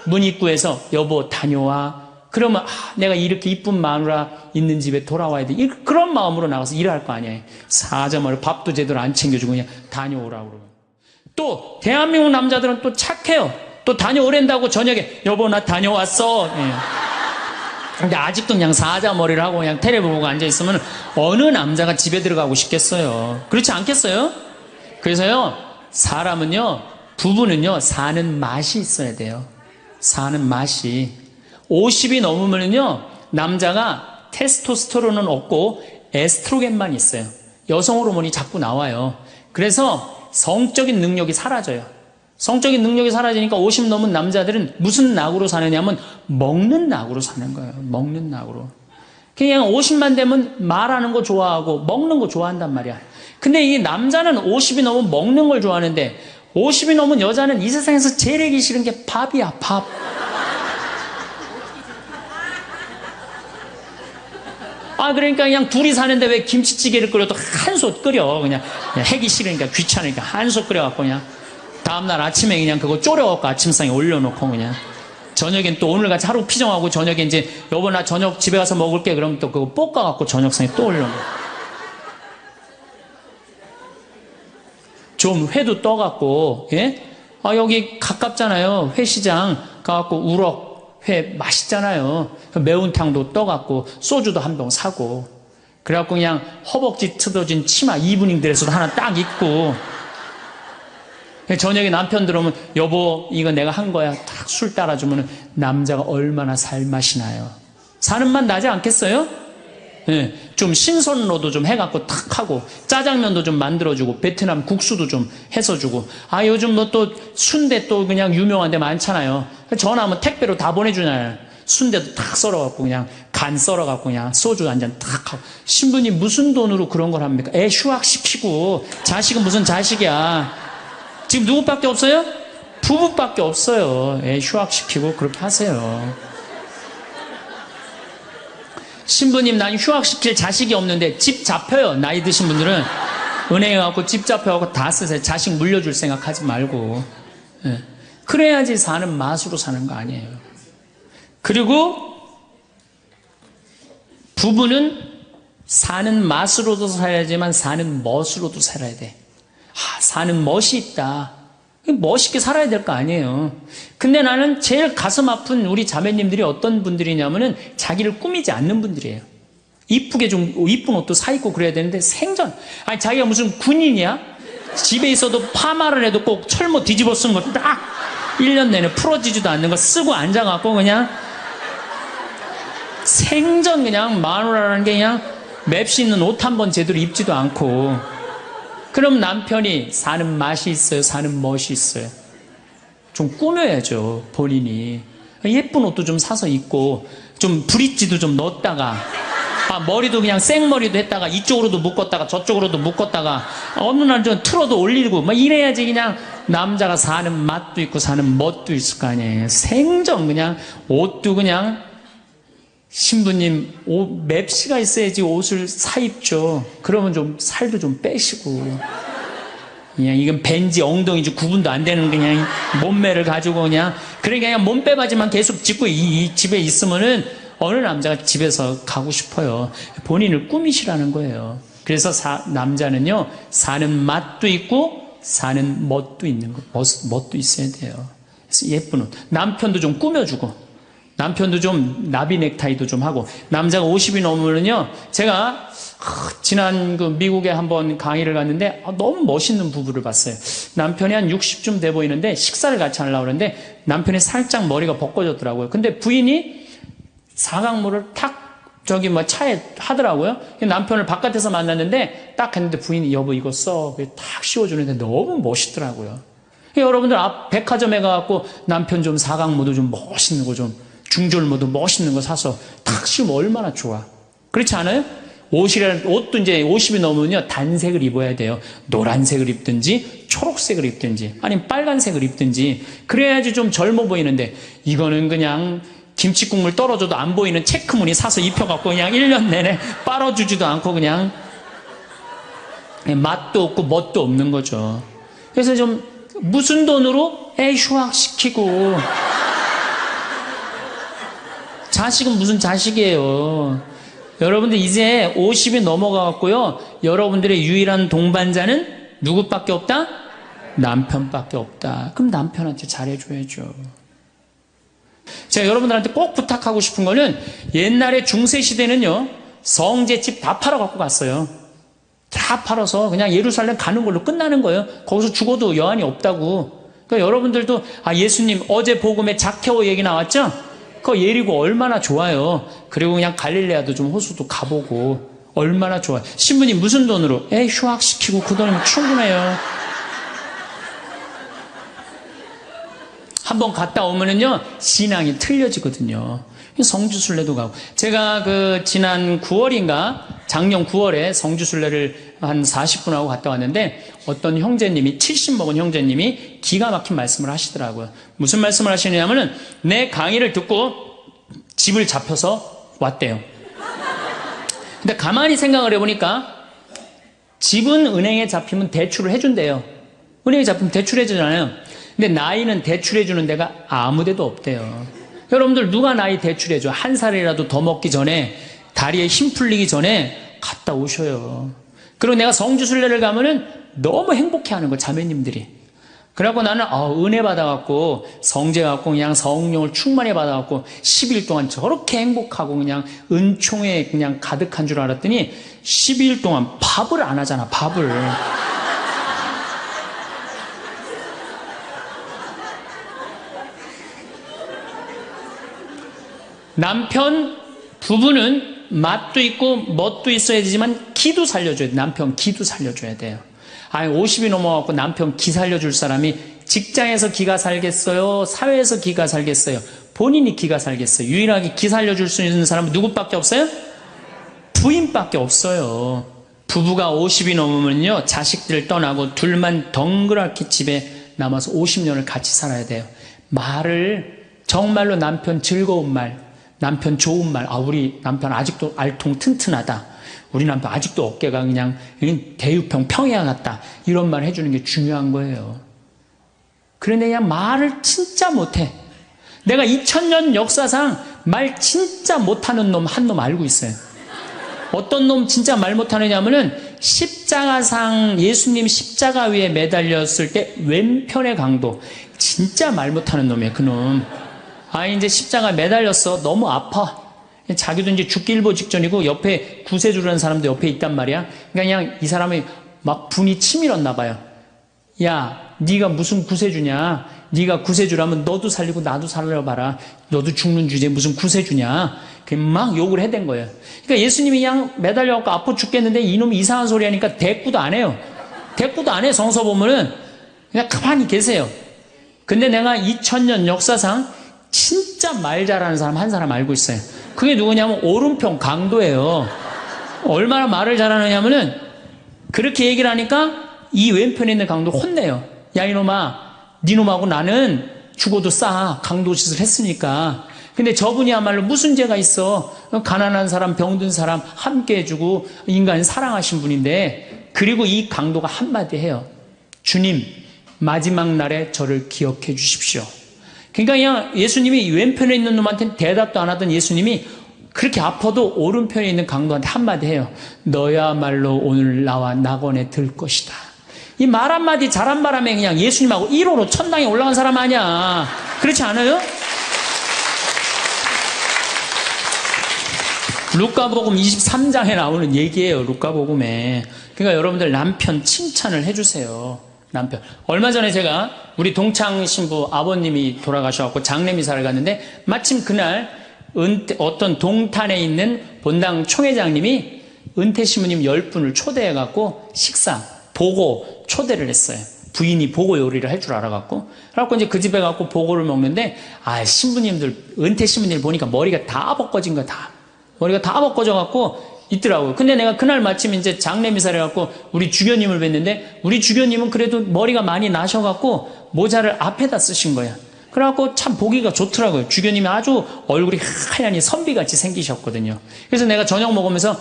문 입구에서 여보 다녀와. 그러면 내가 이렇게 이쁜 마누라 있는 집에 돌아와야 돼. 그런 마음으로 나가서 일할 거 아니에요. 사자머리 밥도 제대로 안 챙겨주고 그냥 다녀오라고 그러고. 또 대한민국 남자들은 또 착해요. 또 다녀오랜다고 저녁에 여보 나 다녀왔어. 예. 근데 아직도 그냥 사자머리를 하고 그냥 텔레비 보고 앉아있으면 어느 남자가 집에 들어가고 싶겠어요. 그렇지 않겠어요? 그래서요, 사람은요, 부부는요, 사는 맛이 있어야 돼요. 사는 맛이. 50이 넘으면요, 남자가 테스토스테론은 없고 에스트로겐만 있어요. 여성 호르몬이 자꾸 나와요. 그래서 성적인 능력이 사라져요. 성적인 능력이 사라지니까 50 넘은 남자들은 무슨 낙으로 사느냐면 먹는 낙으로 사는 거예요. 먹는 낙으로. 그냥 50만 되면 말하는 거 좋아하고 먹는 거 좋아한단 말이야. 근데 이 남자는 50이 넘으면 먹는 걸 좋아하는데 50이 넘은 여자는 이 세상에서 제일 하기 싫은 게 밥이야, 밥. 그러니까 그냥 둘이 사는데 왜 김치찌개를 끓여도 한솥 끓여. 그냥 하기 싫으니까 귀찮으니까 한솥 끓여갖고 그냥 다음날 아침에 그냥 그거 졸여갖고 아침상에 올려놓고 그냥 저녁엔 또 오늘같이 하루 피정하고 저녁에 이제 여보 나 저녁 집에 가서 먹을게 그러면 또 그거 볶아갖고 저녁상에 또 올려놓고 좀 회도 떠갖고 예? 여기 가깝잖아요. 회시장 가갖고 우럭 회 맛있잖아요. 매운탕도 떠갖고 소주도 한 병 사고 그래갖고 그냥 허벅지 트어진 치마 이브닝 드레스도 하나 딱 입고 저녁에 남편 들어오면 여보 이거 내가 한 거야 딱 술 따라주면 남자가 얼마나 살맛이 나요. 사는 맛 나지 않겠어요? 예, 좀 신선로도 좀 해갖고 탁 하고 짜장면도 좀 만들어주고 베트남 국수도 좀 해서 주고 요즘 뭐 또 순대 또 그냥 유명한 데 많잖아요. 전화하면 택배로 다 보내주잖아요. 순대도 탁 썰어갖고 그냥 간 썰어갖고 그냥 소주 한 잔 탁 하고 신부님 무슨 돈으로 그런 걸 합니까? 애 휴학시키고 자식은 무슨 자식이야. 지금 누구밖에 없어요? 부부밖에 없어요. 애 휴학시키고 그렇게 하세요. 신부님, 난 휴학시킬 자식이 없는데 집 잡혀요. 나이 드신 분들은 은행에 가고 집 잡혀가고 다 쓰세요. 자식 물려줄 생각하지 말고. 예. 그래야지 사는 맛으로 사는 거 아니에요. 그리고 부부는 사는 맛으로도 살아야지만 사는 멋으로도 살아야 돼. 사는 멋이 있다. 멋있게 살아야 될 거 아니에요. 근데 나는 제일 가슴 아픈 우리 자매님들이 어떤 분들이냐면은 자기를 꾸미지 않는 분들이에요. 이쁘게 좀 이쁜 옷도 사 입고 그래야 되는데 생전 아니 자기가 무슨 군인이야? 집에 있어도 파마를 해도 꼭 철모 뒤집어 쓴 거 딱 1년 내내 풀어지지도 않는 거 쓰고 앉아갖고 그냥 생전 그냥 마누라라는 게 그냥 맵시 있는 옷 한 번 제대로 입지도 않고 그럼 남편이 사는 맛이 있어요? 사는 멋이 있어요? 좀 꾸며야죠, 본인이. 예쁜 옷도 좀 사서 입고, 좀 브릿지도 좀 넣었다가, 머리도 그냥 생머리도 했다가, 이쪽으로도 묶었다가, 저쪽으로도 묶었다가, 어느 날 좀 틀어도 올리고, 막 이래야지 그냥 남자가 사는 맛도 있고, 사는 멋도 있을 거 아니에요. 생전 그냥, 옷도 그냥, 신부님, 맵시가 있어야지 옷을 사 입죠. 그러면 좀 살도 좀 빼시고. 그냥 이건 벤지 엉덩이지 구분도 안 되는 그냥 몸매를 가지고 그냥 몸빼바지만 계속 짚고 이 집에 있으면은 어느 남자가 집에서 가고 싶어요. 본인을 꾸미시라는 거예요. 그래서 남자는요, 사는 맛도 있고, 사는 멋도 있는 거, 멋도 있어야 돼요. 그래서 예쁜 옷. 남편도 좀 꾸며주고, 남편도 좀 나비 넥타이도 좀 하고 남자가 50이 넘으면요 제가 지난 미국에 한번 강의를 갔는데 너무 멋있는 부부를 봤어요. 남편이 한 60쯤 돼 보이는데 식사를 같이 하려고 그러는데 남편이 살짝 머리가 벗겨졌더라고요. 근데 부인이 사각물을 탁 차에 하더라고요. 남편을 바깥에서 만났는데 딱 했는데 부인이 여보 이거 써 탁 씌워주는데 너무 멋있더라고요. 여러분들 앞 백화점에 가갖고 남편 좀 사각모도 좀 멋있는 거 좀 중절모도 멋있는 거 사서 탁 씌우면 얼마나 좋아. 그렇지 않아요? 옷도 이제 50이 넘으면요 단색을 입어야 돼요. 노란색을 입든지 초록색을 입든지 아니면 빨간색을 입든지 그래야지 좀 젊어 보이는데 이거는 그냥 김치국물 떨어져도 안 보이는 체크무늬 사서 입혀갖고 그냥 1년 내내 빨아주지도 않고 그냥 맛도 없고 멋도 없는 거죠. 그래서 좀 무슨 돈으로 애 휴학시키고 자식은 무슨 자식이에요. 여러분들 이제 50이 넘어가갖고요. 여러분들의 유일한 동반자는 누구밖에 없다? 남편밖에 없다. 그럼 남편한테 잘해줘야죠. 제가 여러분들한테 꼭 부탁하고 싶은 거는 옛날에 중세시대는요. 성제집 다 팔아갖고 갔어요. 다 팔아서 그냥 예루살렘 가는 걸로 끝나는 거예요. 거기서 죽어도 여한이 없다고. 그러니까 여러분들도 예수님 어제 복음에 자케오 얘기 나왔죠? 그 예리고 얼마나 좋아요. 그리고 그냥 갈릴레아도 좀 호수도 가보고 얼마나 좋아요. 신부님 무슨 돈으로? 휴학시키고 그 돈이면 충분해요. 한번 갔다 오면은요 신앙이 틀려지거든요. 성주순례도 가고 제가 지난 9월인가 작년 9월에 성주순례를 한 40분 하고 갔다 왔는데 어떤 형제님이 70 먹은 형제님이 기가 막힌 말씀을 하시더라고요. 무슨 말씀을 하시냐면은 내 강의를 듣고 집을 잡혀서 왔대요. 근데 가만히 생각을 해보니까 집은 은행에 잡히면 대출을 해준대요. 은행에 잡히면 대출해주잖아요. 근데 나이는 대출해주는 데가 아무 데도 없대요. 여러분들 누가 나이 대출해줘? 한 살이라도 더 먹기 전에 다리에 힘 풀리기 전에 갔다 오셔요. 그리고 내가 성주순례를 가면은 너무 행복해하는 거예요. 자매님들이. 그래갖고 나는 은혜 받아갖고 성제 갖고 그냥 성령을 충만히 받아갖고 10일 동안 저렇게 행복하고 그냥 은총에 그냥 가득한 줄 알았더니 12일 동안 밥을 안 하잖아. 밥을. 남편 부부는 맛도 있고 멋도 있어야 되지만 기도 살려줘야 돼. 남편 기도 살려줘야 돼요. 50이 넘어갖고 남편 기 살려줄 사람이 직장에서 기가 살겠어요? 사회에서 기가 살겠어요? 본인이 기가 살겠어요? 유일하게 기 살려줄 수 있는 사람은 누구밖에 없어요? 부인밖에 없어요. 부부가 50이 넘으면요 자식들 떠나고 둘만 덩그랗게 집에 남아서 50년을 같이 살아야 돼요. 말을 정말로 남편 즐거운 말, 남편 좋은 말, 우리 남편 아직도 알통 튼튼하다. 우리 남편 아직도 어깨가 그냥 대유평 평야 같다. 이런 말 해주는 게 중요한 거예요. 그런데 그냥 말을 진짜 못해. 내가 2000년 역사상 말 진짜 못하는 놈 한 놈 알고 있어요. 어떤 놈 진짜 말 못하느냐면은 십자가상 예수님 십자가 위에 매달렸을 때 왼편의 강도. 진짜 말 못하는 놈이에요, 그놈. 이제 십자가 매달렸어. 너무 아파. 자기도 이제 죽기 일보 직전이고 옆에 구세주라는 사람도 옆에 있단 말이야. 그러니까 그냥 이 사람이 막 분이 치밀었나 봐요. 야, 네가 무슨 구세주냐? 네가 구세주라면 너도 살리고 나도 살려봐라. 너도 죽는 주제에 무슨 구세주냐? 막 욕을 해댄 거예요. 그러니까 예수님이 그냥 매달려갖고 아파 죽겠는데 이놈이 이상한 소리 하니까 대꾸도 안 해요. 대꾸도 안 해. 성서 보면은 그냥 가만히 계세요. 근데 내가 2000년 역사상 진짜 말 잘하는 사람 한 사람 알고 있어요. 그게 누구냐면 오른편 강도예요. 얼마나 말을 잘하느냐면은 그렇게 얘기를 하니까 이 왼편에 있는 강도 혼내요. 야, 이놈아, 니놈하고 나는 죽어도 싸. 강도 짓을 했으니까. 근데 저분이야말로 무슨 죄가 있어. 가난한 사람, 병든 사람 함께 해주고 인간을 사랑하신 분인데, 그리고 이 강도가 한마디 해요. 주님, 마지막 날에 저를 기억해 주십시오. 그러니까 그냥 예수님이 왼편에 있는 놈한테는 대답도 안 하던 예수님이 그렇게 아파도 오른편에 있는 강도한테 한마디 해요. 너야말로 오늘 나와 낙원에 들 것이다. 이 말 한마디 잘한 바람에 그냥 예수님하고 1호로 천당에 올라간 사람 아니야. 그렇지 않아요? 루카복음 23장에 나오는 얘기예요. 루카복음에. 그러니까 여러분들 남편 칭찬을 해주세요. 남편. 얼마 전에 제가 우리 동창 신부 아버님이 돌아가셔갖고 장례미사를 갔는데 마침 그날 어떤 동탄에 있는 본당 총회장님이 은퇴 신부님 10분을 초대해갖고 식사, 보고 초대를 했어요. 부인이 보고 요리를 할 줄 알아갖고. 그래갖고 이제 그 집에 가고 보고를 먹는데, 신부님들, 은퇴 신부님 보니까 머리가 다 벗겨진 거야, 다. 머리가 다 벗겨져갖고 있더라고요. 근데 내가 그날 마침 이제 장례미사를 해갖고 우리 주교님을 뵀는데, 우리 주교님은 그래도 머리가 많이 나셔갖고 모자를 앞에다 쓰신 거야. 그래갖고 참 보기가 좋더라고요. 주교님이 아주 얼굴이 하얀이 선비같이 생기셨거든요. 그래서 내가 저녁 먹으면서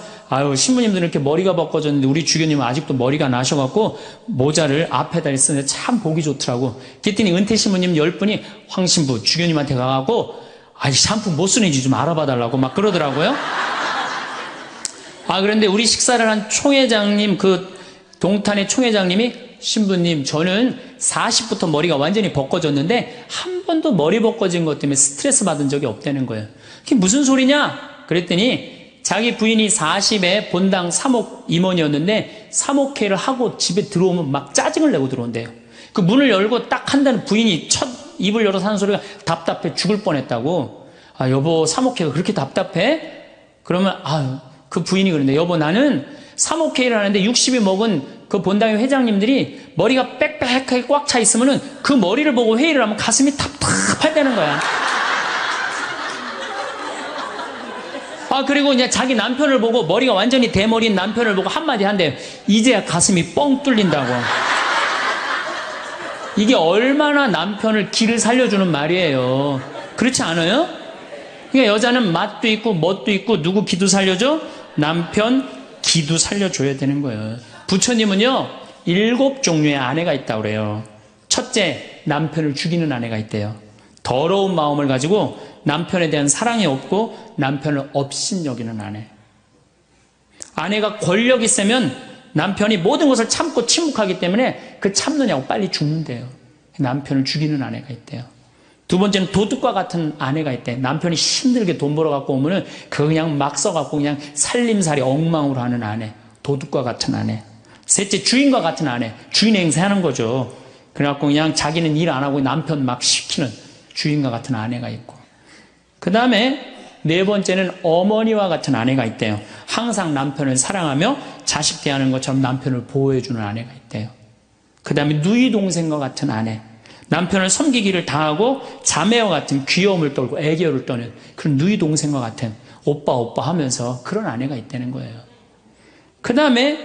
신부님들은 이렇게 머리가 벗겨졌는데 우리 주교님은 아직도 머리가 나셔갖고 모자를 앞에다 쓰는데 참 보기 좋더라고. 그랬더니 은퇴 신부님 10분이 황 신부 주교님한테 가갖고 샴푸 뭐 쓰는지 좀 알아봐 달라고 막 그러더라고요. 그런데 우리 식사를 한 총회장님, 그 동탄의 총회장님이 신부님, 저는 40부터 머리가 완전히 벗겨졌는데 한 번도 머리 벗겨진 것 때문에 스트레스 받은 적이 없다는 거예요. 그게 무슨 소리냐? 그랬더니 자기 부인이 40에 본당 사목 임원이었는데 사목회를 하고 집에 들어오면 막 짜증을 내고 들어온대요. 그 문을 열고 딱 한다는 부인이 첫 입을 열어서 하는 소리가 답답해 죽을 뻔했다고. 여보, 사목회가 그렇게 답답해? 그러면 그 부인이 그러는데, 여보, 나는 사목회의를 하는데 60이 먹은 그 본당의 회장님들이 머리가 빽빽하게 꽉 차 있으면은 그 머리를 보고 회의를 하면 가슴이 답답하다는 거야. 그리고 이제 자기 남편을 보고 머리가 완전히 대머리인 남편을 보고 한마디 한대요. 이제야 가슴이 뻥 뚫린다고. 이게 얼마나 남편을 기를 살려주는 말이에요. 그렇지 않아요? 그러니까 여자는 맛도 있고 멋도 있고 누구 기도 살려줘? 남편 기도 살려줘야 되는 거예요. 부처님은요 7종류의 아내가 있다고 그래요. 첫째, 남편을 죽이는 아내가 있대요. 더러운 마음을 가지고 남편에 대한 사랑이 없고 남편을 업신여기는 아내. 아내가 권력이 세면 남편이 모든 것을 참고 침묵하기 때문에 그 참느냐고 빨리 죽는데요. 남편을 죽이는 아내가 있대요. 두 번째는 도둑과 같은 아내가 있대. 남편이 힘들게 돈 벌어 갖고 오면은 그거 그냥 막 써갖고 그냥 살림살이 엉망으로 하는 아내. 도둑과 같은 아내. 셋째, 주인과 같은 아내. 주인 행세하는 거죠. 그래갖고 그냥 자기는 일 안 하고 남편 막 시키는 주인과 같은 아내가 있고. 그 다음에 네 번째는 어머니와 같은 아내가 있대요. 항상 남편을 사랑하며 자식 대하는 것처럼 남편을 보호해주는 아내가 있대요. 그 다음에 누이 동생과 같은 아내. 남편을 섬기기를 당하고 자매와 같은 귀여움을 떨고 애교를 떠는 그런 누이 동생과 같은 오빠 하면서 그런 아내가 있다는 거예요. 그 다음에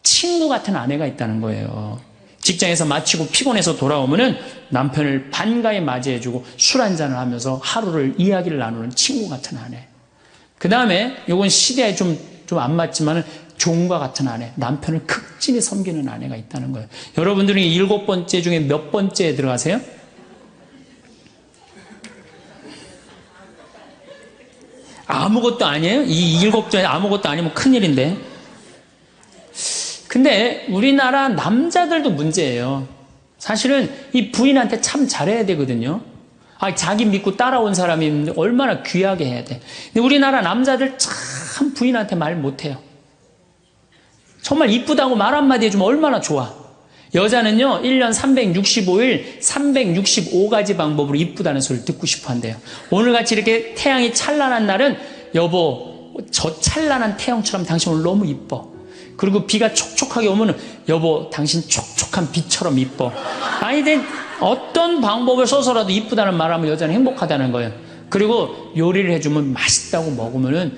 친구 같은 아내가 있다는 거예요. 직장에서 마치고 피곤해서 돌아오면은 남편을 반가이 맞이해주고 술 한잔을 하면서 하루를 이야기를 나누는 친구 같은 아내. 그 다음에 요건 시대에 좀 안 맞지만은 종과 같은 아내, 남편을 극진히 섬기는 아내가 있다는 거예요. 여러분들은 7번째 중에 몇 번째에 들어가세요? 아무것도 아니에요? 이 7번째 아무것도 아니면 큰일인데. 근데 우리나라 남자들도 문제예요. 사실은 이 부인한테 참 잘해야 되거든요. 자기 믿고 따라온 사람이 얼마나 귀하게 해야 돼. 근데 우리나라 남자들 참 부인한테 말 못해요. 정말 이쁘다고 말 한마디 해주면 얼마나 좋아. 여자는요 1년 365일 365가지 방법으로 이쁘다는 소리를 듣고 싶어 한대요. 오늘같이 이렇게 태양이 찬란한 날은 여보 저 찬란한 태양처럼 당신 오늘 너무 이뻐. 그리고 비가 촉촉하게 오면 여보 당신 촉촉한 비처럼 이뻐. 어떤 방법을 써서라도 이쁘다는 말하면 여자는 행복하다는 거예요. 그리고 요리를 해주면 맛있다고 먹으면은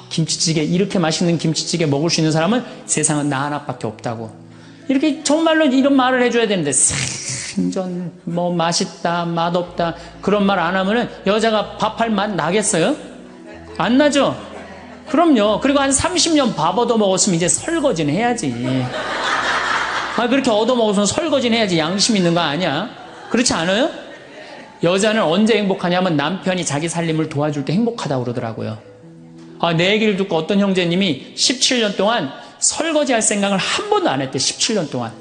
김치찌개 이렇게 맛있는 김치찌개 먹을 수 있는 사람은 세상은 나 하나밖에 없다고. 이렇게 정말로 이런 말을 해줘야 되는데 생전 뭐 맛있다 맛없다 그런 말 안 하면은 여자가 밥할 맛 나겠어요? 안 나죠? 그럼요. 그리고 한 30년 밥 얻어먹었으면 이제 설거지는 해야지. 그렇게 얻어먹어서 설거지는 해야지. 양심 있는 거 아니야? 그렇지 않아요? 여자는 언제 행복하냐면 남편이 자기 살림을 도와줄 때 행복하다고 그러더라고요. 내 얘기를 듣고 어떤 형제님이 17년 동안 설거지할 생각을 한 번도 안 했대. 17년 동안.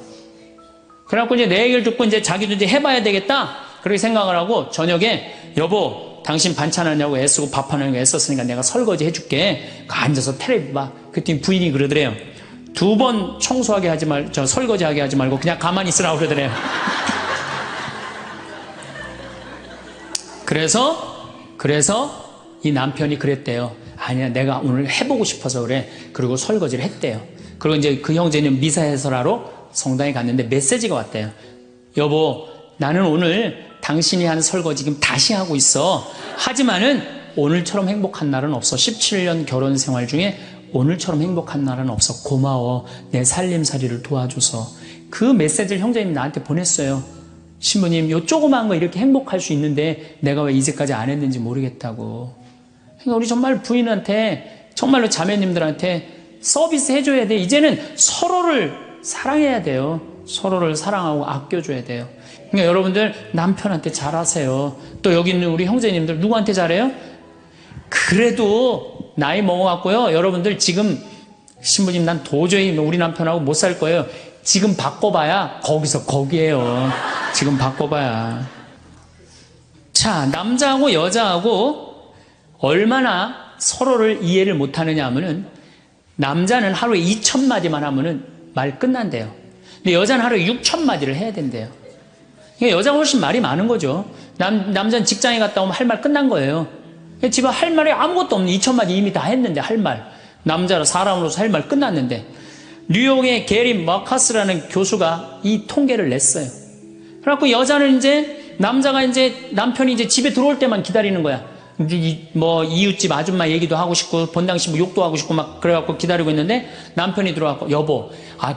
그래갖고 이제 내 얘기를 듣고 이제 자기도 이제 해봐야 되겠다. 그렇게 생각을 하고 저녁에 여보 당신 반찬하냐고 애쓰고 밥하냐고 애썼으니까 내가 설거지 해줄게. 앉아서 텔레비 봐. 그랬더니 부인이 그러더래요. 2번 청소하게 하지 설거지하게 하지 말고 그냥 가만히 있으라고 그러더래요. 그래서 이 남편이 그랬대요. 아니야 내가 오늘 해보고 싶어서 그래. 그리고 설거지를 했대요. 그리고 이제 그 형제는 미사 해설하러 성당에 갔는데 메시지가 왔대요. 여보 나는 오늘 당신이 한 설거지 지금 다시 하고 있어. 하지만은 오늘처럼 행복한 날은 없어. 17년 결혼 생활 중에 오늘처럼 행복한 날은 없어. 고마워. 내 살림살이를 도와줘서. 그 메시지를 형제님이 나한테 보냈어요. 신부님 요 조그마한 거 이렇게 행복할 수 있는데 내가 왜 이제까지 안 했는지 모르겠다고. 그러니까 우리 정말 부인한테 정말로 자매님들한테 서비스 해줘야 돼. 이제는 서로를 사랑해야 돼요. 서로를 사랑하고 아껴줘야 돼요. 그러니까 여러분들 남편한테 잘하세요. 또 여기 있는 우리 형제님들 누구한테 잘해요? 그래도 나이 먹어갖고요. 여러분들 지금 신부님 난 도저히 우리 남편하고 못 살 거예요. 지금 바꿔봐야 거기서 거기에요. 지금 바꿔봐야. 자, 남자하고 여자하고 얼마나 서로를 이해를 못하느냐 하면은 남자는 하루에 2,000마디만 하면은 말 끝난대요. 근데 여자는 하루에 6,000마디를 해야 된대요. 그러니까 여자가 훨씬 말이 많은 거죠. 남자는 직장에 갔다 오면 할 말 끝난 거예요. 집에 할 말이 아무것도 없는 2,000마디 이미 다 했는데 할 말. 남자로 사람으로서 할 말 끝났는데 뉴욕의 게리 마카스라는 교수가 이 통계를 냈어요. 그래갖고 여자는 이제 남자가 이제 남편이 이제 집에 들어올 때만 기다리는 거야. 뭐 이웃집 아줌마 얘기도 하고 싶고 본당시 뭐 욕도 하고 싶고 막 그래갖고 기다리고 있는데 남편이 들어와서 여보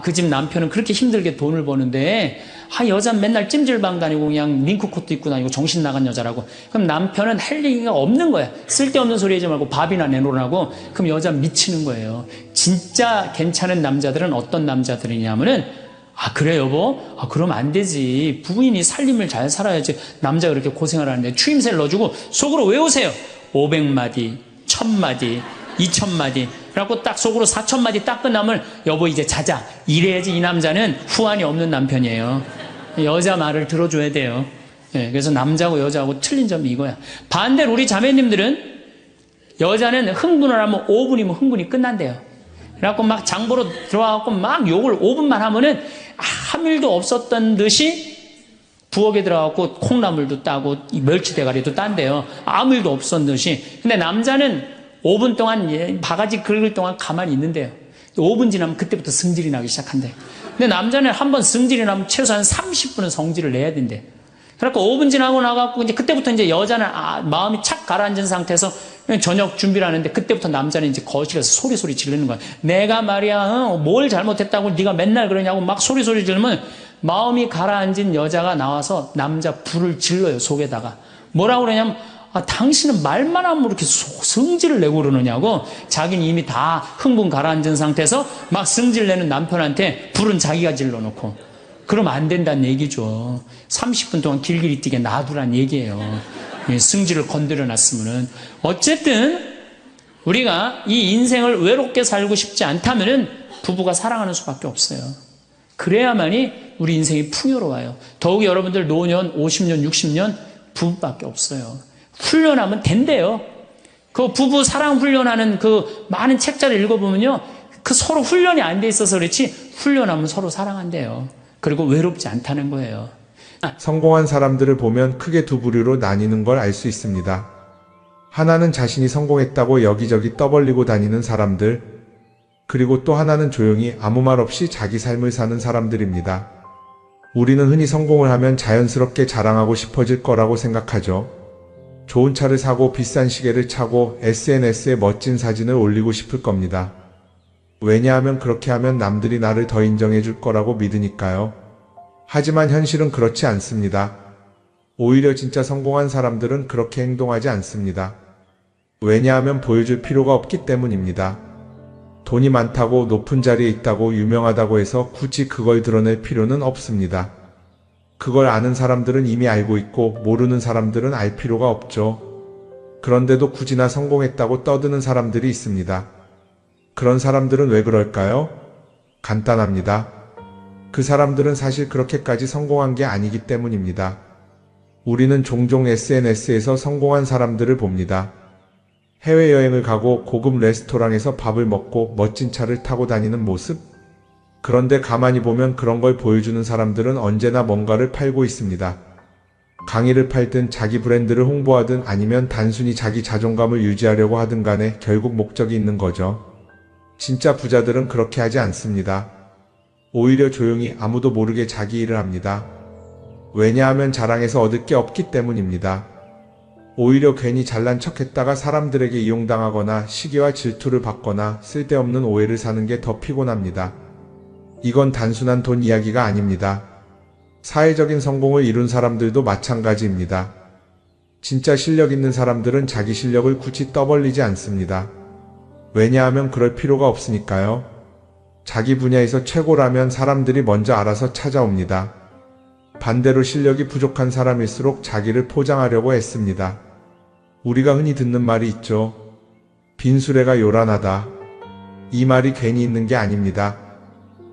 그 집 남편은 그렇게 힘들게 돈을 버는데 여자는 맨날 찜질방 다니고 그냥 링크코트 입고 다니고 정신 나간 여자라고. 그럼 남편은 할 얘기가 없는 거야. 쓸데없는 소리 하지 말고 밥이나 내놓으라고. 그럼 여자는 미치는 거예요. 진짜 괜찮은 남자들은 어떤 남자들이냐면은 그래 여보? 그럼 안 되지. 부인이 살림을 잘 살아야지. 남자가 그렇게 고생을 하는데 추임새를 넣어주고 속으로 외우세요. 500마디, 1000마디, 2000마디. 그래갖고 딱 속으로 4000마디 딱 끝나면 여보 이제 자자. 이래야지 이 남자는 후환이 없는 남편이에요. 여자 말을 들어줘야 돼요. 그래서 남자하고 여자하고 틀린 점이 이거야. 반대로 우리 자매님들은 여자는 흥분을 하면 5분이면 흥분이 끝난대요. 그래갖고 막 장보러 들어와갖고 막 욕을 5분만 하면은 아무 일도 없었던 듯이 부엌에 들어가고 콩나물도 따고 멸치 대가리도 딴대요. 아무 일도 없었던 듯이. 근데 남자는 5분 동안 바가지 긁을 동안 가만히 있는데요. 5분 지나면 그때부터 승질이 나기 시작한대. 근데 남자는 한번 승질이 나면 최소한 30분은 성질을 내야 된대. 그래갖고 5분 지나고 나갖고 이제 그때부터 이제 여자는 마음이 착 가라앉은 상태에서 저녁 준비를 하는데 그때부터 남자는 이제 거실에서 소리 지르는 거야. 내가 말이야 뭘 잘못했다고 네가 맨날 그러냐고 막 소리 지르면 마음이 가라앉은 여자가 나와서 남자 불을 질러요, 속에다가. 뭐라고 그러냐면, 당신은 말만 하면 이렇게 성질을 내고 그러느냐고. 자기는 이미 다 흥분 가라앉은 상태에서 막 성질 내는 남편한테 불은 자기가 질러놓고. 그러면 안 된다는 얘기죠. 30분 동안 길길이 뛰게 놔두란 얘기예요. 성질을 건드려 놨으면은. 어쨌든 우리가 이 인생을 외롭게 살고 싶지 않다면은 부부가 사랑하는 수밖에 없어요. 그래야만이 우리 인생이 풍요로워요. 더욱이 여러분들 노년 50년 60년 부부밖에 없어요. 훈련하면 된대요. 그 부부 사랑 훈련하는 그 많은 책자를 읽어보면요, 그 서로 훈련이 안 돼 있어서 그렇지 훈련하면 서로 사랑한대요. 그리고 외롭지 않다는 거예요. 성공한 사람들을 보면 크게 두 부류로 나뉘는 걸 알 수 있습니다. 하나는 자신이 성공했다고 여기저기 떠벌리고 다니는 사람들, 그리고 또 하나는 조용히 아무 말 없이 자기 삶을 사는 사람들입니다. 우리는 흔히 성공을 하면 자연스럽게 자랑하고 싶어질 거라고 생각하죠. 좋은 차를 사고 비싼 시계를 차고 SNS에 멋진 사진을 올리고 싶을 겁니다. 왜냐하면 그렇게 하면 남들이 나를 더 인정해 줄 거라고 믿으니까요. 하지만 현실은 그렇지 않습니다. 오히려 진짜 성공한 사람들은 그렇게 행동하지 않습니다. 왜냐하면 보여줄 필요가 없기 때문입니다. 돈이 많다고 높은 자리에 있다고 유명하다고 해서 굳이 그걸 드러낼 필요는 없습니다. 그걸 아는 사람들은 이미 알고 있고 모르는 사람들은 알 필요가 없죠. 그런데도 굳이나 성공했다고 떠드는 사람들이 있습니다. 그런 사람들은 왜 그럴까요? 간단합니다. 그 사람들은 사실 그렇게까지 성공한 게 아니기 때문입니다. 우리는 종종 SNS에서 성공한 사람들을 봅니다. 해외여행을 가고 고급 레스토랑에서 밥을 먹고 멋진 차를 타고 다니는 모습? 그런데 가만히 보면 그런 걸 보여주는 사람들은 언제나 뭔가를 팔고 있습니다. 강의를 팔든 자기 브랜드를 홍보하든 아니면 단순히 자기 자존감을 유지하려고 하든 간에 결국 목적이 있는 거죠. 진짜 부자들은 그렇게 하지 않습니다. 오히려 조용히 아무도 모르게 자기 일을 합니다. 왜냐하면 자랑해서 얻을 게 없기 때문입니다. 오히려 괜히 잘난 척했다가 사람들에게 이용당하거나 시기와 질투를 받거나 쓸데없는 오해를 사는 게 더 피곤합니다. 이건 단순한 돈 이야기가 아닙니다. 사회적인 성공을 이룬 사람들도 마찬가지입니다. 진짜 실력 있는 사람들은 자기 실력을 굳이 떠벌리지 않습니다. 왜냐하면 그럴 필요가 없으니까요. 자기 분야에서 최고라면 사람들이 먼저 알아서 찾아옵니다. 반대로 실력이 부족한 사람일수록 자기를 포장하려고 애씁니다. 우리가 흔히 듣는 말이 있죠. 빈수레가 요란하다. 이 말이 괜히 있는 게 아닙니다.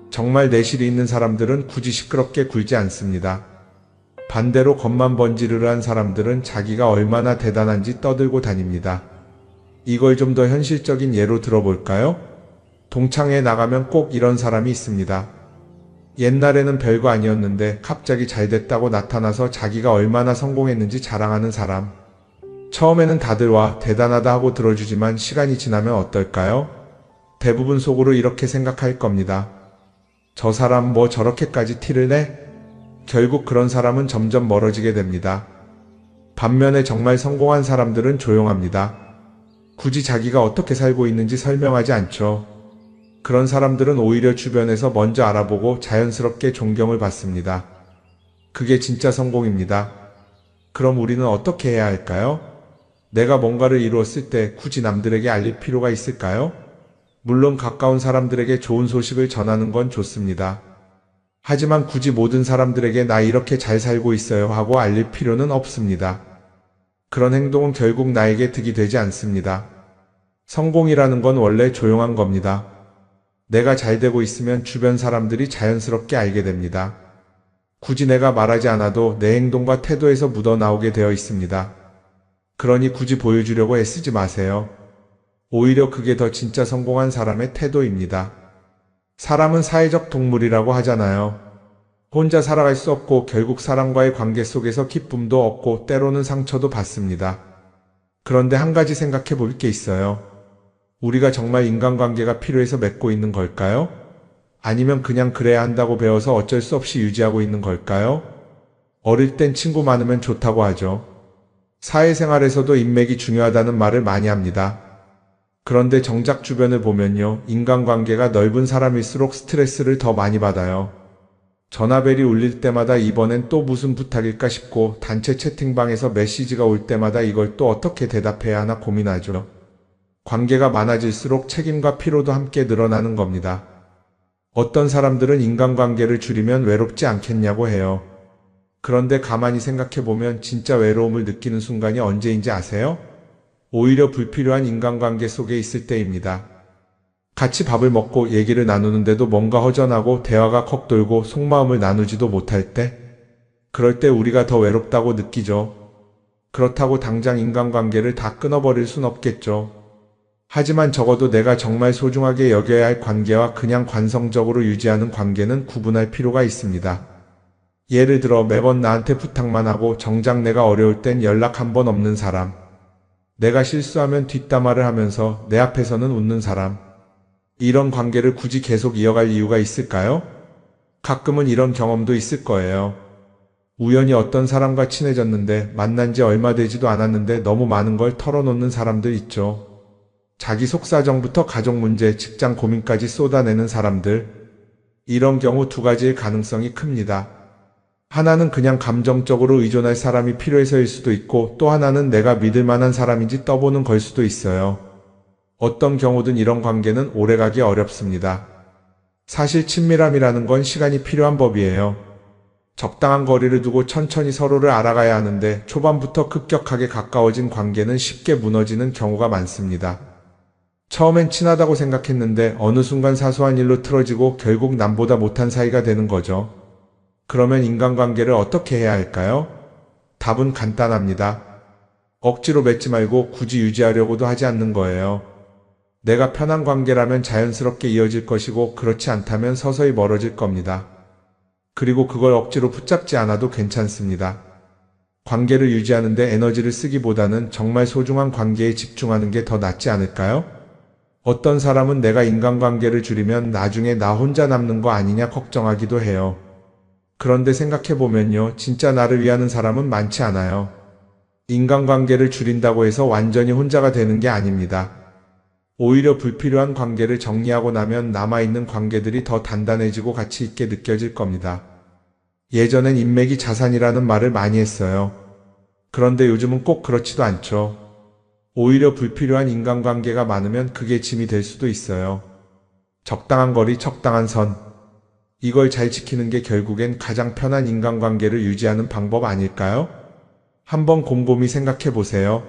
정말 내실이 있는 사람들은 굳이 시끄럽게 굴지 않습니다. 반대로 겉만 번지르르한 사람들은 자기가 얼마나 대단한지 떠들고 다닙니다. 이걸 좀 더 현실적인 예로 들어볼까요? 동창회에 나가면 꼭 이런 사람이 있습니다. 옛날에는 별거 아니었는데 갑자기 잘 됐다고 나타나서 자기가 얼마나 성공했는지 자랑하는 사람. 처음에는 다들 와 대단하다 하고 들어주지만 시간이 지나면 어떨까요? 대부분 속으로 이렇게 생각할 겁니다. 저 사람 뭐 저렇게까지 티를 내? 결국 그런 사람은 점점 멀어지게 됩니다. 반면에 정말 성공한 사람들은 조용합니다. 굳이 자기가 어떻게 살고 있는지 설명하지 않죠. 그런 사람들은 오히려 주변에서 먼저 알아보고 자연스럽게 존경을 받습니다. 그게 진짜 성공입니다. 그럼 우리는 어떻게 해야 할까요? 내가 뭔가를 이루었을 때 굳이 남들에게 알릴 필요가 있을까요? 물론 가까운 사람들에게 좋은 소식을 전하는 건 좋습니다. 하지만 굳이 모든 사람들에게 나 이렇게 잘 살고 있어요 하고 알릴 필요는 없습니다. 그런 행동은 결국 나에게 득이 되지 않습니다. 성공이라는 건 원래 조용한 겁니다. 내가 잘 되고 있으면 주변 사람들이 자연스럽게 알게 됩니다. 굳이 내가 말하지 않아도 내 행동과 태도에서 묻어나오게 되어 있습니다. 그러니 굳이 보여주려고 애쓰지 마세요. 오히려 그게 더 진짜 성공한 사람의 태도입니다. 사람은 사회적 동물이라고 하잖아요. 혼자 살아갈 수 없고 결국 사람과의 관계 속에서 기쁨도 얻고 때로는 상처도 받습니다. 그런데 한 가지 생각해 볼 게 있어요. 우리가 정말 인간관계가 필요해서 맺고 있는 걸까요? 아니면 그냥 그래야 한다고 배워서 어쩔 수 없이 유지하고 있는 걸까요? 어릴 땐 친구 많으면 좋다고 하죠. 사회생활에서도 인맥이 중요하다는 말을 많이 합니다. 그런데 정작 주변을 보면요. 인간관계가 넓은 사람일수록 스트레스를 더 많이 받아요. 전화벨이 울릴 때마다 이번엔 또 무슨 부탁일까 싶고 단체 채팅방에서 메시지가 올 때마다 이걸 또 어떻게 대답해야 하나 고민하죠. 관계가 많아질수록 책임과 피로도 함께 늘어나는 겁니다. 어떤 사람들은 인간관계를 줄이면 외롭지 않겠냐고 해요. 그런데 가만히 생각해보면 진짜 외로움을 느끼는 순간이 언제인지 아세요? 오히려 불필요한 인간관계 속에 있을 때입니다. 같이 밥을 먹고 얘기를 나누는데도 뭔가 허전하고 대화가 컥 돌고 속마음을 나누지도 못할 때, 그럴 때 우리가 더 외롭다고 느끼죠. 그렇다고 당장 인간관계를 다 끊어버릴 순 없겠죠. 하지만 적어도 내가 정말 소중하게 여겨야 할 관계와 그냥 관성적으로 유지하는 관계는 구분할 필요가 있습니다. 예를 들어 매번 나한테 부탁만 하고 정작 내가 어려울 땐 연락 한 번 없는 사람. 내가 실수하면 뒷담화를 하면서 내 앞에서는 웃는 사람. 이런 관계를 굳이 계속 이어갈 이유가 있을까요? 가끔은 이런 경험도 있을 거예요. 우연히 어떤 사람과 친해졌는데 만난 지 얼마 되지도 않았는데 너무 많은 걸 털어놓는 사람들 있죠. 자기 속사정부터 가족 문제, 직장 고민까지 쏟아내는 사람들. 이런 경우 두 가지의 가능성이 큽니다. 하나는 그냥 감정적으로 의존할 사람이 필요해서일 수도 있고 또 하나는 내가 믿을 만한 사람인지 떠보는 걸 수도 있어요. 어떤 경우든 이런 관계는 오래가기 어렵습니다. 사실 친밀함이라는 건 시간이 필요한 법이에요. 적당한 거리를 두고 천천히 서로를 알아가야 하는데 초반부터 급격하게 가까워진 관계는 쉽게 무너지는 경우가 많습니다. 처음엔 친하다고 생각했는데 어느 순간 사소한 일로 틀어지고 결국 남보다 못한 사이가 되는 거죠. 그러면 인간관계를 어떻게 해야 할까요? 답은 간단합니다. 억지로 맺지 말고 굳이 유지하려고도 하지 않는 거예요. 내가 편한 관계라면 자연스럽게 이어질 것이고 그렇지 않다면 서서히 멀어질 겁니다. 그리고 그걸 억지로 붙잡지 않아도 괜찮습니다. 관계를 유지하는데 에너지를 쓰기보다는 정말 소중한 관계에 집중하는 게 더 낫지 않을까요? 어떤 사람은 내가 인간관계를 줄이면 나중에 나 혼자 남는 거 아니냐 걱정하기도 해요. 그런데 생각해보면요, 진짜 나를 위하는 사람은 많지 않아요. 인간관계를 줄인다고 해서 완전히 혼자가 되는 게 아닙니다. 오히려 불필요한 관계를 정리하고 나면 남아있는 관계들이 더 단단해지고 가치 있게 느껴질 겁니다. 예전엔 인맥이 자산이라는 말을 많이 했어요. 그런데 요즘은 꼭 그렇지도 않죠. 오히려 불필요한 인간관계가 많으면 그게 짐이 될 수도 있어요. 적당한 거리, 적당한 선. 이걸 잘 지키는 게 결국엔 가장 편한 인간관계를 유지하는 방법 아닐까요? 한번 곰곰이 생각해 보세요.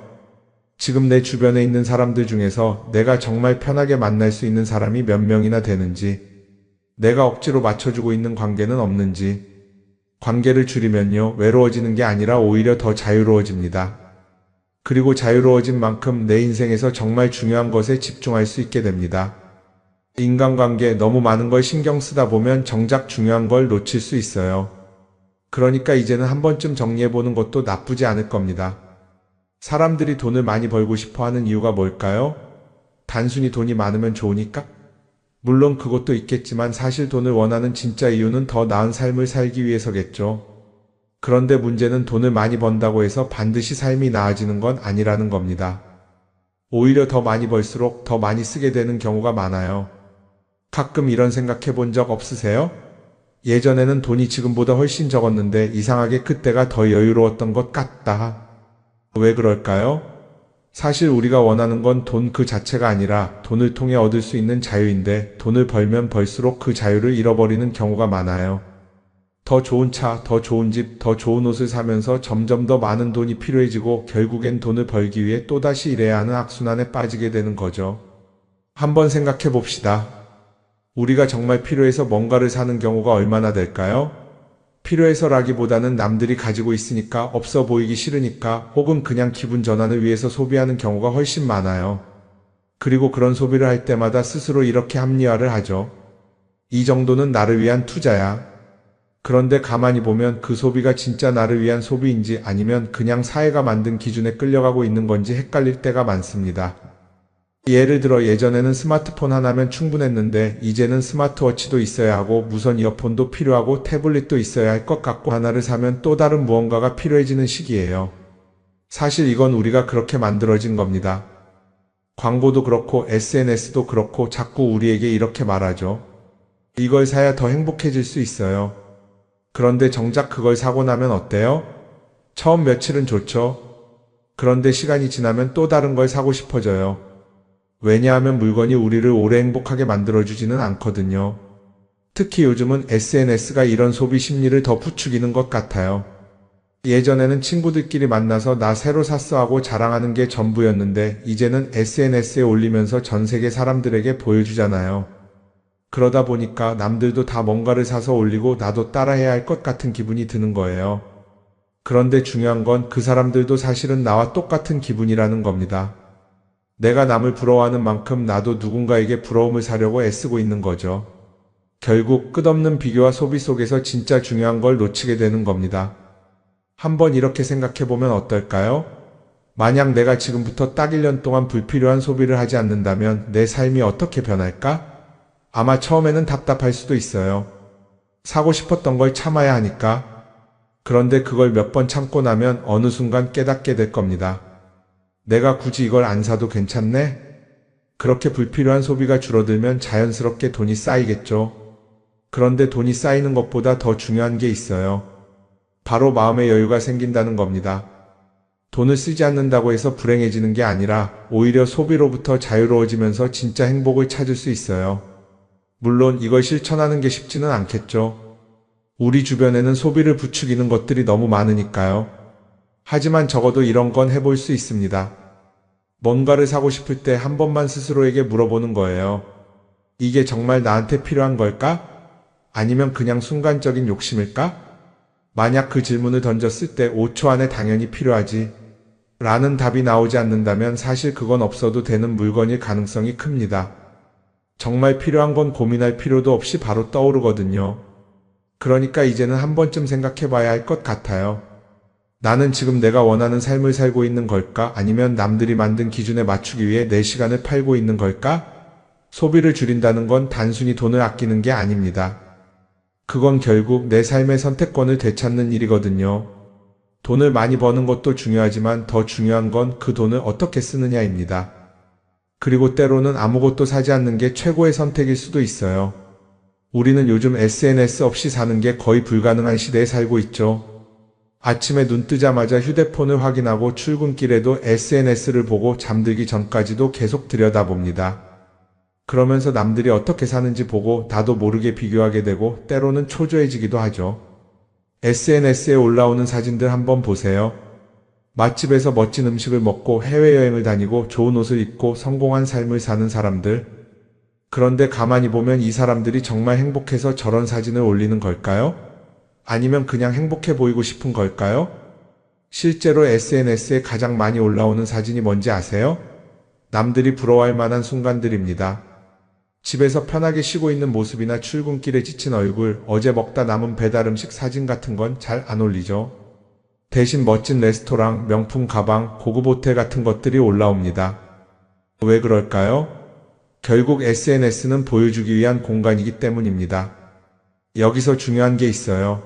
지금 내 주변에 있는 사람들 중에서 내가 정말 편하게 만날 수 있는 사람이 몇 명이나 되는지, 내가 억지로 맞춰주고 있는 관계는 없는지. 관계를 줄이면요, 외로워지는 게 아니라 오히려 더 자유로워집니다. 그리고 자유로워진 만큼 내 인생에서 정말 중요한 것에 집중할 수 있게 됩니다. 인간관계 너무 많은 걸 신경 쓰다 보면 정작 중요한 걸 놓칠 수 있어요. 그러니까 이제는 한 번쯤 정리해보는 것도 나쁘지 않을 겁니다. 사람들이 돈을 많이 벌고 싶어 하는 이유가 뭘까요? 단순히 돈이 많으면 좋으니까? 물론 그것도 있겠지만 사실 돈을 원하는 진짜 이유는 더 나은 삶을 살기 위해서겠죠. 그런데 문제는 돈을 많이 번다고 해서 반드시 삶이 나아지는 건 아니라는 겁니다. 오히려 더 많이 벌수록 더 많이 쓰게 되는 경우가 많아요. 가끔 이런 생각해 본 적 없으세요? 예전에는 돈이 지금보다 훨씬 적었는데 이상하게 그때가 더 여유로웠던 것 같다. 왜 그럴까요? 사실 우리가 원하는 건 돈 그 자체가 아니라 돈을 통해 얻을 수 있는 자유인데 돈을 벌면 벌수록 그 자유를 잃어버리는 경우가 많아요. 더 좋은 차, 더 좋은 집, 더 좋은 옷을 사면서 점점 더 많은 돈이 필요해지고 결국엔 돈을 벌기 위해 또다시 일해야 하는 악순환에 빠지게 되는 거죠. 한번 생각해 봅시다. 우리가 정말 필요해서 뭔가를 사는 경우가 얼마나 될까요? 필요해서라기보다는 남들이 가지고 있으니까, 없어 보이기 싫으니까, 혹은 그냥 기분 전환을 위해서 소비하는 경우가 훨씬 많아요. 그리고 그런 소비를 할 때마다 스스로 이렇게 합리화를 하죠. 이 정도는 나를 위한 투자야. 그런데 가만히 보면 그 소비가 진짜 나를 위한 소비인지 아니면 그냥 사회가 만든 기준에 끌려가고 있는 건지 헷갈릴 때가 많습니다. 예를 들어 예전에는 스마트폰 하나면 충분했는데 이제는 스마트워치도 있어야 하고 무선 이어폰도 필요하고 태블릿도 있어야 할 것 같고 하나를 사면 또 다른 무언가가 필요해지는 시기예요. 사실 이건 우리가 그렇게 만들어진 겁니다. 광고도 그렇고 SNS도 그렇고 자꾸 우리에게 이렇게 말하죠. 이걸 사야 더 행복해질 수 있어요. 그런데 정작 그걸 사고 나면 어때요? 처음 며칠은 좋죠. 그런데 시간이 지나면 또 다른 걸 사고 싶어져요. 왜냐하면 물건이 우리를 오래 행복하게 만들어주지는 않거든요. 특히 요즘은 SNS가 이런 소비 심리를 더 부추기는 것 같아요. 예전에는 친구들끼리 만나서 나 새로 샀어 하고 자랑하는 게 전부였는데 이제는 SNS에 올리면서 전 세계 사람들에게 보여주잖아요. 그러다 보니까 남들도 다 뭔가를 사서 올리고 나도 따라해야 할 것 같은 기분이 드는 거예요. 그런데 중요한 건 그 사람들도 사실은 나와 똑같은 기분이라는 겁니다. 내가 남을 부러워하는 만큼 나도 누군가에게 부러움을 사려고 애쓰고 있는 거죠. 결국 끝없는 비교와 소비 속에서 진짜 중요한 걸 놓치게 되는 겁니다. 한번 이렇게 생각해보면 어떨까요? 만약 내가 지금부터 딱 1년 동안 불필요한 소비를 하지 않는다면 내 삶이 어떻게 변할까? 아마 처음에는 답답할 수도 있어요. 사고 싶었던 걸 참아야 하니까. 그런데 그걸 몇 번 참고 나면 어느 순간 깨닫게 될 겁니다. 내가 굳이 이걸 안 사도 괜찮네? 그렇게 불필요한 소비가 줄어들면 자연스럽게 돈이 쌓이겠죠. 그런데 돈이 쌓이는 것보다 더 중요한 게 있어요. 바로 마음의 여유가 생긴다는 겁니다. 돈을 쓰지 않는다고 해서 불행해지는 게 아니라 오히려 소비로부터 자유로워지면서 진짜 행복을 찾을 수 있어요. 물론 이걸 실천하는 게 쉽지는 않겠죠. 우리 주변에는 소비를 부추기는 것들이 너무 많으니까요. 하지만 적어도 이런 건 해볼 수 있습니다. 뭔가를 사고 싶을 때 한 번만 스스로에게 물어보는 거예요. 이게 정말 나한테 필요한 걸까? 아니면 그냥 순간적인 욕심일까? 만약 그 질문을 던졌을 때 5초 안에 당연히 필요하지 라는 답이 나오지 않는다면 사실 그건 없어도 되는 물건일 가능성이 큽니다. 정말 필요한 건 고민할 필요도 없이 바로 떠오르거든요. 그러니까 이제는 한 번쯤 생각해 봐야 할 것 같아요. 나는 지금 내가 원하는 삶을 살고 있는 걸까? 아니면 남들이 만든 기준에 맞추기 위해 내 시간을 팔고 있는 걸까? 소비를 줄인다는 건 단순히 돈을 아끼는 게 아닙니다. 그건 결국 내 삶의 선택권을 되찾는 일이거든요. 돈을 많이 버는 것도 중요하지만 더 중요한 건 그 돈을 어떻게 쓰느냐입니다. 그리고 때로는 아무것도 사지 않는 게 최고의 선택일 수도 있어요. 우리는 요즘 SNS 없이 사는 게 거의 불가능한 시대에 살고 있죠. 아침에 눈 뜨자마자 휴대폰을 확인하고 출근길에도 SNS를 보고 잠들기 전까지도 계속 들여다봅니다. 그러면서 남들이 어떻게 사는지 보고 나도 모르게 비교하게 되고 때로는 초조해지기도 하죠. SNS에 올라오는 사진들 한번 보세요. 맛집에서 멋진 음식을 먹고 해외여행을 다니고 좋은 옷을 입고 성공한 삶을 사는 사람들. 그런데 가만히 보면 이 사람들이 정말 행복해서 저런 사진을 올리는 걸까요? 아니면 그냥 행복해 보이고 싶은 걸까요? 실제로 SNS에 가장 많이 올라오는 사진이 뭔지 아세요? 남들이 부러워할 만한 순간들입니다. 집에서 편하게 쉬고 있는 모습이나 출근길에 지친 얼굴, 어제 먹다 남은 배달 음식 사진 같은 건 잘 안 올리죠. 대신 멋진 레스토랑, 명품 가방, 고급 호텔 같은 것들이 올라옵니다. 왜 그럴까요? 결국 SNS는 보여주기 위한 공간이기 때문입니다. 여기서 중요한 게 있어요.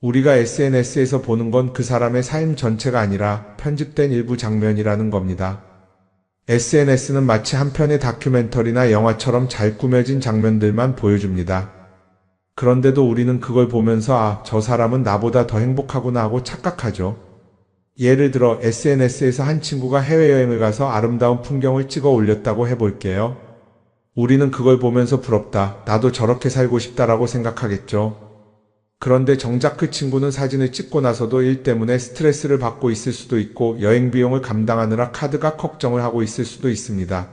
우리가 SNS에서 보는 건 그 사람의 삶 전체가 아니라 편집된 일부 장면이라는 겁니다. SNS는 마치 한 편의 다큐멘터리나 영화처럼 잘 꾸며진 장면들만 보여줍니다. 그런데도 우리는 그걸 보면서 아, 저 사람은 나보다 더 행복하구나 하고 착각하죠. 예를 들어 SNS에서 한 친구가 해외여행을 가서 아름다운 풍경을 찍어 올렸다고 해볼게요. 우리는 그걸 보면서 부럽다, 나도 저렇게 살고 싶다라고 생각하겠죠. 그런데 정작 그 친구는 사진을 찍고 나서도 일 때문에 스트레스를 받고 있을 수도 있고 여행 비용을 감당하느라 카드가 걱정을 하고 있을 수도 있습니다.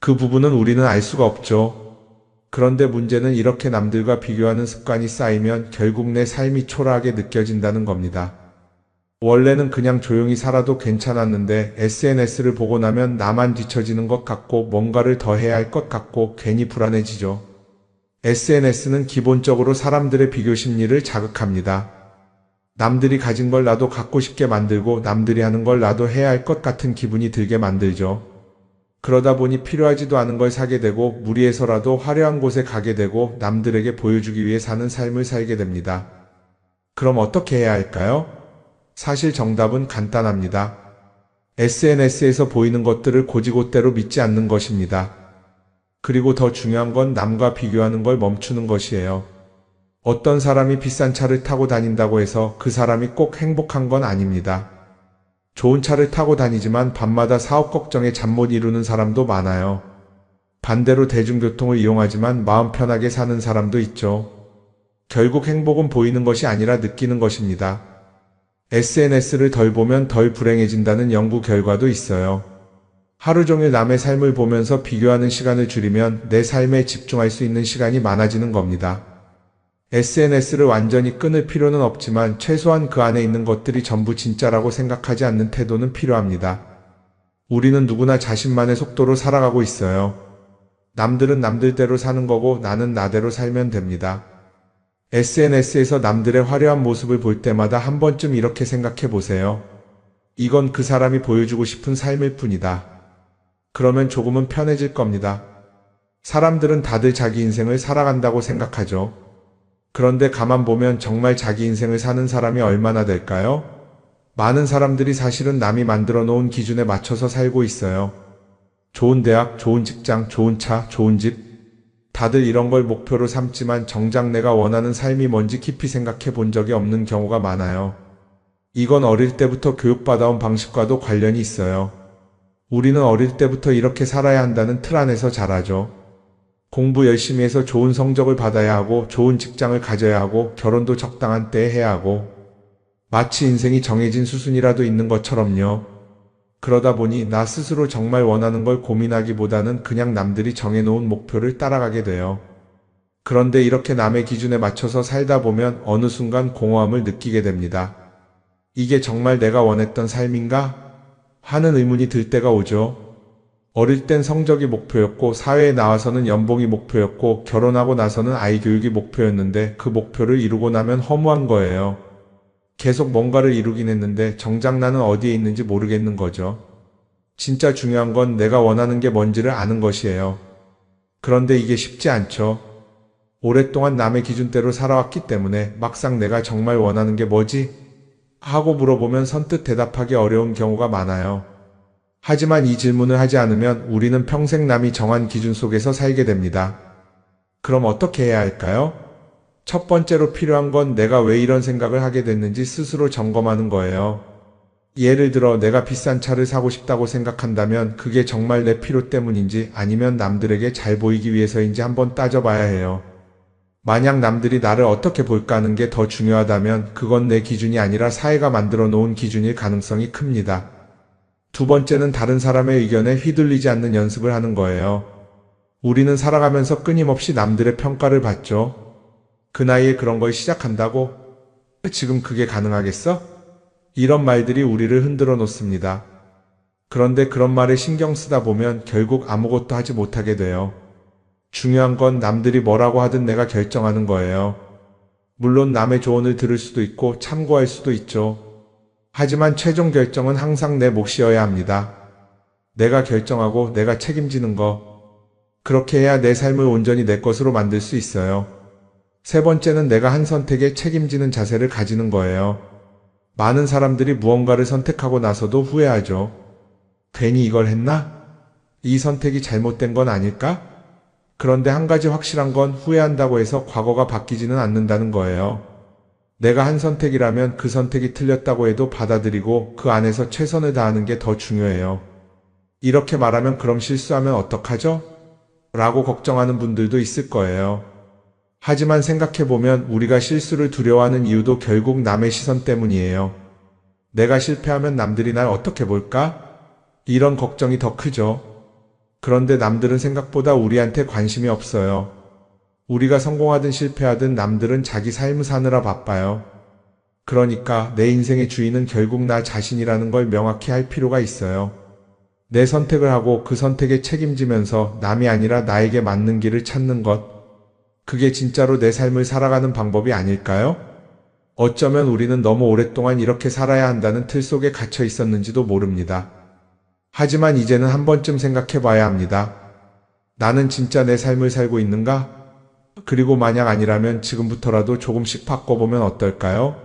그 부분은 우리는 알 수가 없죠. 그런데 문제는 이렇게 남들과 비교하는 습관이 쌓이면 결국 내 삶이 초라하게 느껴진다는 겁니다. 원래는 그냥 조용히 살아도 괜찮았는데 SNS를 보고 나면 나만 뒤처지는 것 같고 뭔가를 더 해야 할 것 같고 괜히 불안해지죠. SNS는 기본적으로 사람들의 비교 심리를 자극합니다. 남들이 가진 걸 나도 갖고 싶게 만들고 남들이 하는 걸 나도 해야 할 것 같은 기분이 들게 만들죠. 그러다 보니 필요하지도 않은 걸 사게 되고 무리해서라도 화려한 곳에 가게 되고 남들에게 보여주기 위해 사는 삶을 살게 됩니다. 그럼 어떻게 해야 할까요? 사실 정답은 간단합니다. SNS에서 보이는 것들을 곧이곧대로 믿지 않는 것입니다. 그리고 더 중요한 건 남과 비교하는 걸 멈추는 것이에요. 어떤 사람이 비싼 차를 타고 다닌다고 해서 그 사람이 꼭 행복한 건 아닙니다. 좋은 차를 타고 다니지만 밤마다 사업 걱정에 잠 못 이루는 사람도 많아요. 반대로 대중교통을 이용하지만 마음 편하게 사는 사람도 있죠. 결국 행복은 보이는 것이 아니라 느끼는 것입니다. SNS를 덜 보면 덜 불행해진다는 연구 결과도 있어요. 하루 종일 남의 삶을 보면서 비교하는 시간을 줄이면 내 삶에 집중할 수 있는 시간이 많아지는 겁니다. SNS를 완전히 끊을 필요는 없지만 최소한 그 안에 있는 것들이 전부 진짜라고 생각하지 않는 태도는 필요합니다. 우리는 누구나 자신만의 속도로 살아가고 있어요. 남들은 남들대로 사는 거고 나는 나대로 살면 됩니다. SNS에서 남들의 화려한 모습을 볼 때마다 한 번쯤 이렇게 생각해 보세요. 이건 그 사람이 보여주고 싶은 삶일 뿐이다. 그러면 조금은 편해질 겁니다. 사람들은 다들 자기 인생을 살아간다고 생각하죠. 그런데 가만 보면 정말 자기 인생을 사는 사람이 얼마나 될까요? 많은 사람들이 사실은 남이 만들어 놓은 기준에 맞춰서 살고 있어요. 좋은 대학, 좋은 직장, 좋은 차, 좋은 집. 다들 이런 걸 목표로 삼지만 정작 내가 원하는 삶이 뭔지 깊이 생각해 본 적이 없는 경우가 많아요. 이건 어릴 때부터 교육받아온 방식과도 관련이 있어요. 우리는 어릴 때부터 이렇게 살아야 한다는 틀 안에서 자라죠. 공부 열심히 해서 좋은 성적을 받아야 하고 좋은 직장을 가져야 하고 결혼도 적당한 때에 해야 하고 마치 인생이 정해진 수순이라도 있는 것처럼요. 그러다 보니 나 스스로 정말 원하는 걸 고민하기보다는 그냥 남들이 정해놓은 목표를 따라가게 돼요. 그런데 이렇게 남의 기준에 맞춰서 살다 보면 어느 순간 공허함을 느끼게 됩니다. 이게 정말 내가 원했던 삶인가? 하는 의문이 들 때가 오죠. 어릴 땐 성적이 목표였고 사회에 나와서는 연봉이 목표였고 결혼하고 나서는 아이 교육이 목표였는데 그 목표를 이루고 나면 허무한 거예요. 계속 뭔가를 이루긴 했는데 정작 나는 어디에 있는지 모르겠는 거죠. 진짜 중요한 건 내가 원하는 게 뭔지를 아는 것이에요. 그런데 이게 쉽지 않죠. 오랫동안 남의 기준대로 살아왔기 때문에 막상 내가 정말 원하는 게 뭐지? 하고 물어보면 선뜻 대답하기 어려운 경우가 많아요. 하지만 이 질문을 하지 않으면 우리는 평생 남이 정한 기준 속에서 살게 됩니다. 그럼 어떻게 해야 할까요? 첫 번째로 필요한 건 내가 왜 이런 생각을 하게 됐는지 스스로 점검하는 거예요. 예를 들어 내가 비싼 차를 사고 싶다고 생각한다면 그게 정말 내 필요 때문인지 아니면 남들에게 잘 보이기 위해서인지 한번 따져봐야 해요. 만약 남들이 나를 어떻게 볼까 하는 게 더 중요하다면 그건 내 기준이 아니라 사회가 만들어 놓은 기준일 가능성이 큽니다. 두 번째는 다른 사람의 의견에 휘둘리지 않는 연습을 하는 거예요. 우리는 살아가면서 끊임없이 남들의 평가를 받죠. 그 나이에 그런 걸 시작한다고? 지금 그게 가능하겠어? 이런 말들이 우리를 흔들어 놓습니다. 그런데 그런 말에 신경 쓰다 보면 결국 아무것도 하지 못하게 돼요. 중요한 건 남들이 뭐라고 하든 내가 결정하는 거예요. 물론 남의 조언을 들을 수도 있고 참고할 수도 있죠. 하지만 최종 결정은 항상 내 몫이어야 합니다. 내가 결정하고 내가 책임지는 거. 그렇게 해야 내 삶을 온전히 내 것으로 만들 수 있어요. 세 번째는 내가 한 선택에 책임지는 자세를 가지는 거예요. 많은 사람들이 무언가를 선택하고 나서도 후회하죠. 괜히 이걸 했나? 이 선택이 잘못된 건 아닐까? 그런데 한 가지 확실한 건 후회한다고 해서 과거가 바뀌지는 않는다는 거예요. 내가 한 선택이라면 그 선택이 틀렸다고 해도 받아들이고 그 안에서 최선을 다하는 게 더 중요해요. 이렇게 말하면 그럼 실수하면 어떡하죠? 라고 걱정하는 분들도 있을 거예요. 하지만 생각해보면 우리가 실수를 두려워하는 이유도 결국 남의 시선 때문이에요. 내가 실패하면 남들이 날 어떻게 볼까? 이런 걱정이 더 크죠. 그런데 남들은 생각보다 우리한테 관심이 없어요. 우리가 성공하든 실패하든 남들은 자기 삶을 사느라 바빠요. 그러니까 내 인생의 주인은 결국 나 자신이라는 걸 명확히 할 필요가 있어요. 내 선택을 하고 그 선택에 책임지면서 남이 아니라 나에게 맞는 길을 찾는 것. 그게 진짜로 내 삶을 살아가는 방법이 아닐까요? 어쩌면 우리는 너무 오랫동안 이렇게 살아야 한다는 틀 속에 갇혀 있었는지도 모릅니다. 하지만 이제는 한 번쯤 생각해 봐야 합니다. 나는 진짜 내 삶을 살고 있는가? 그리고 만약 아니라면 지금부터라도 조금씩 바꿔보면 어떨까요?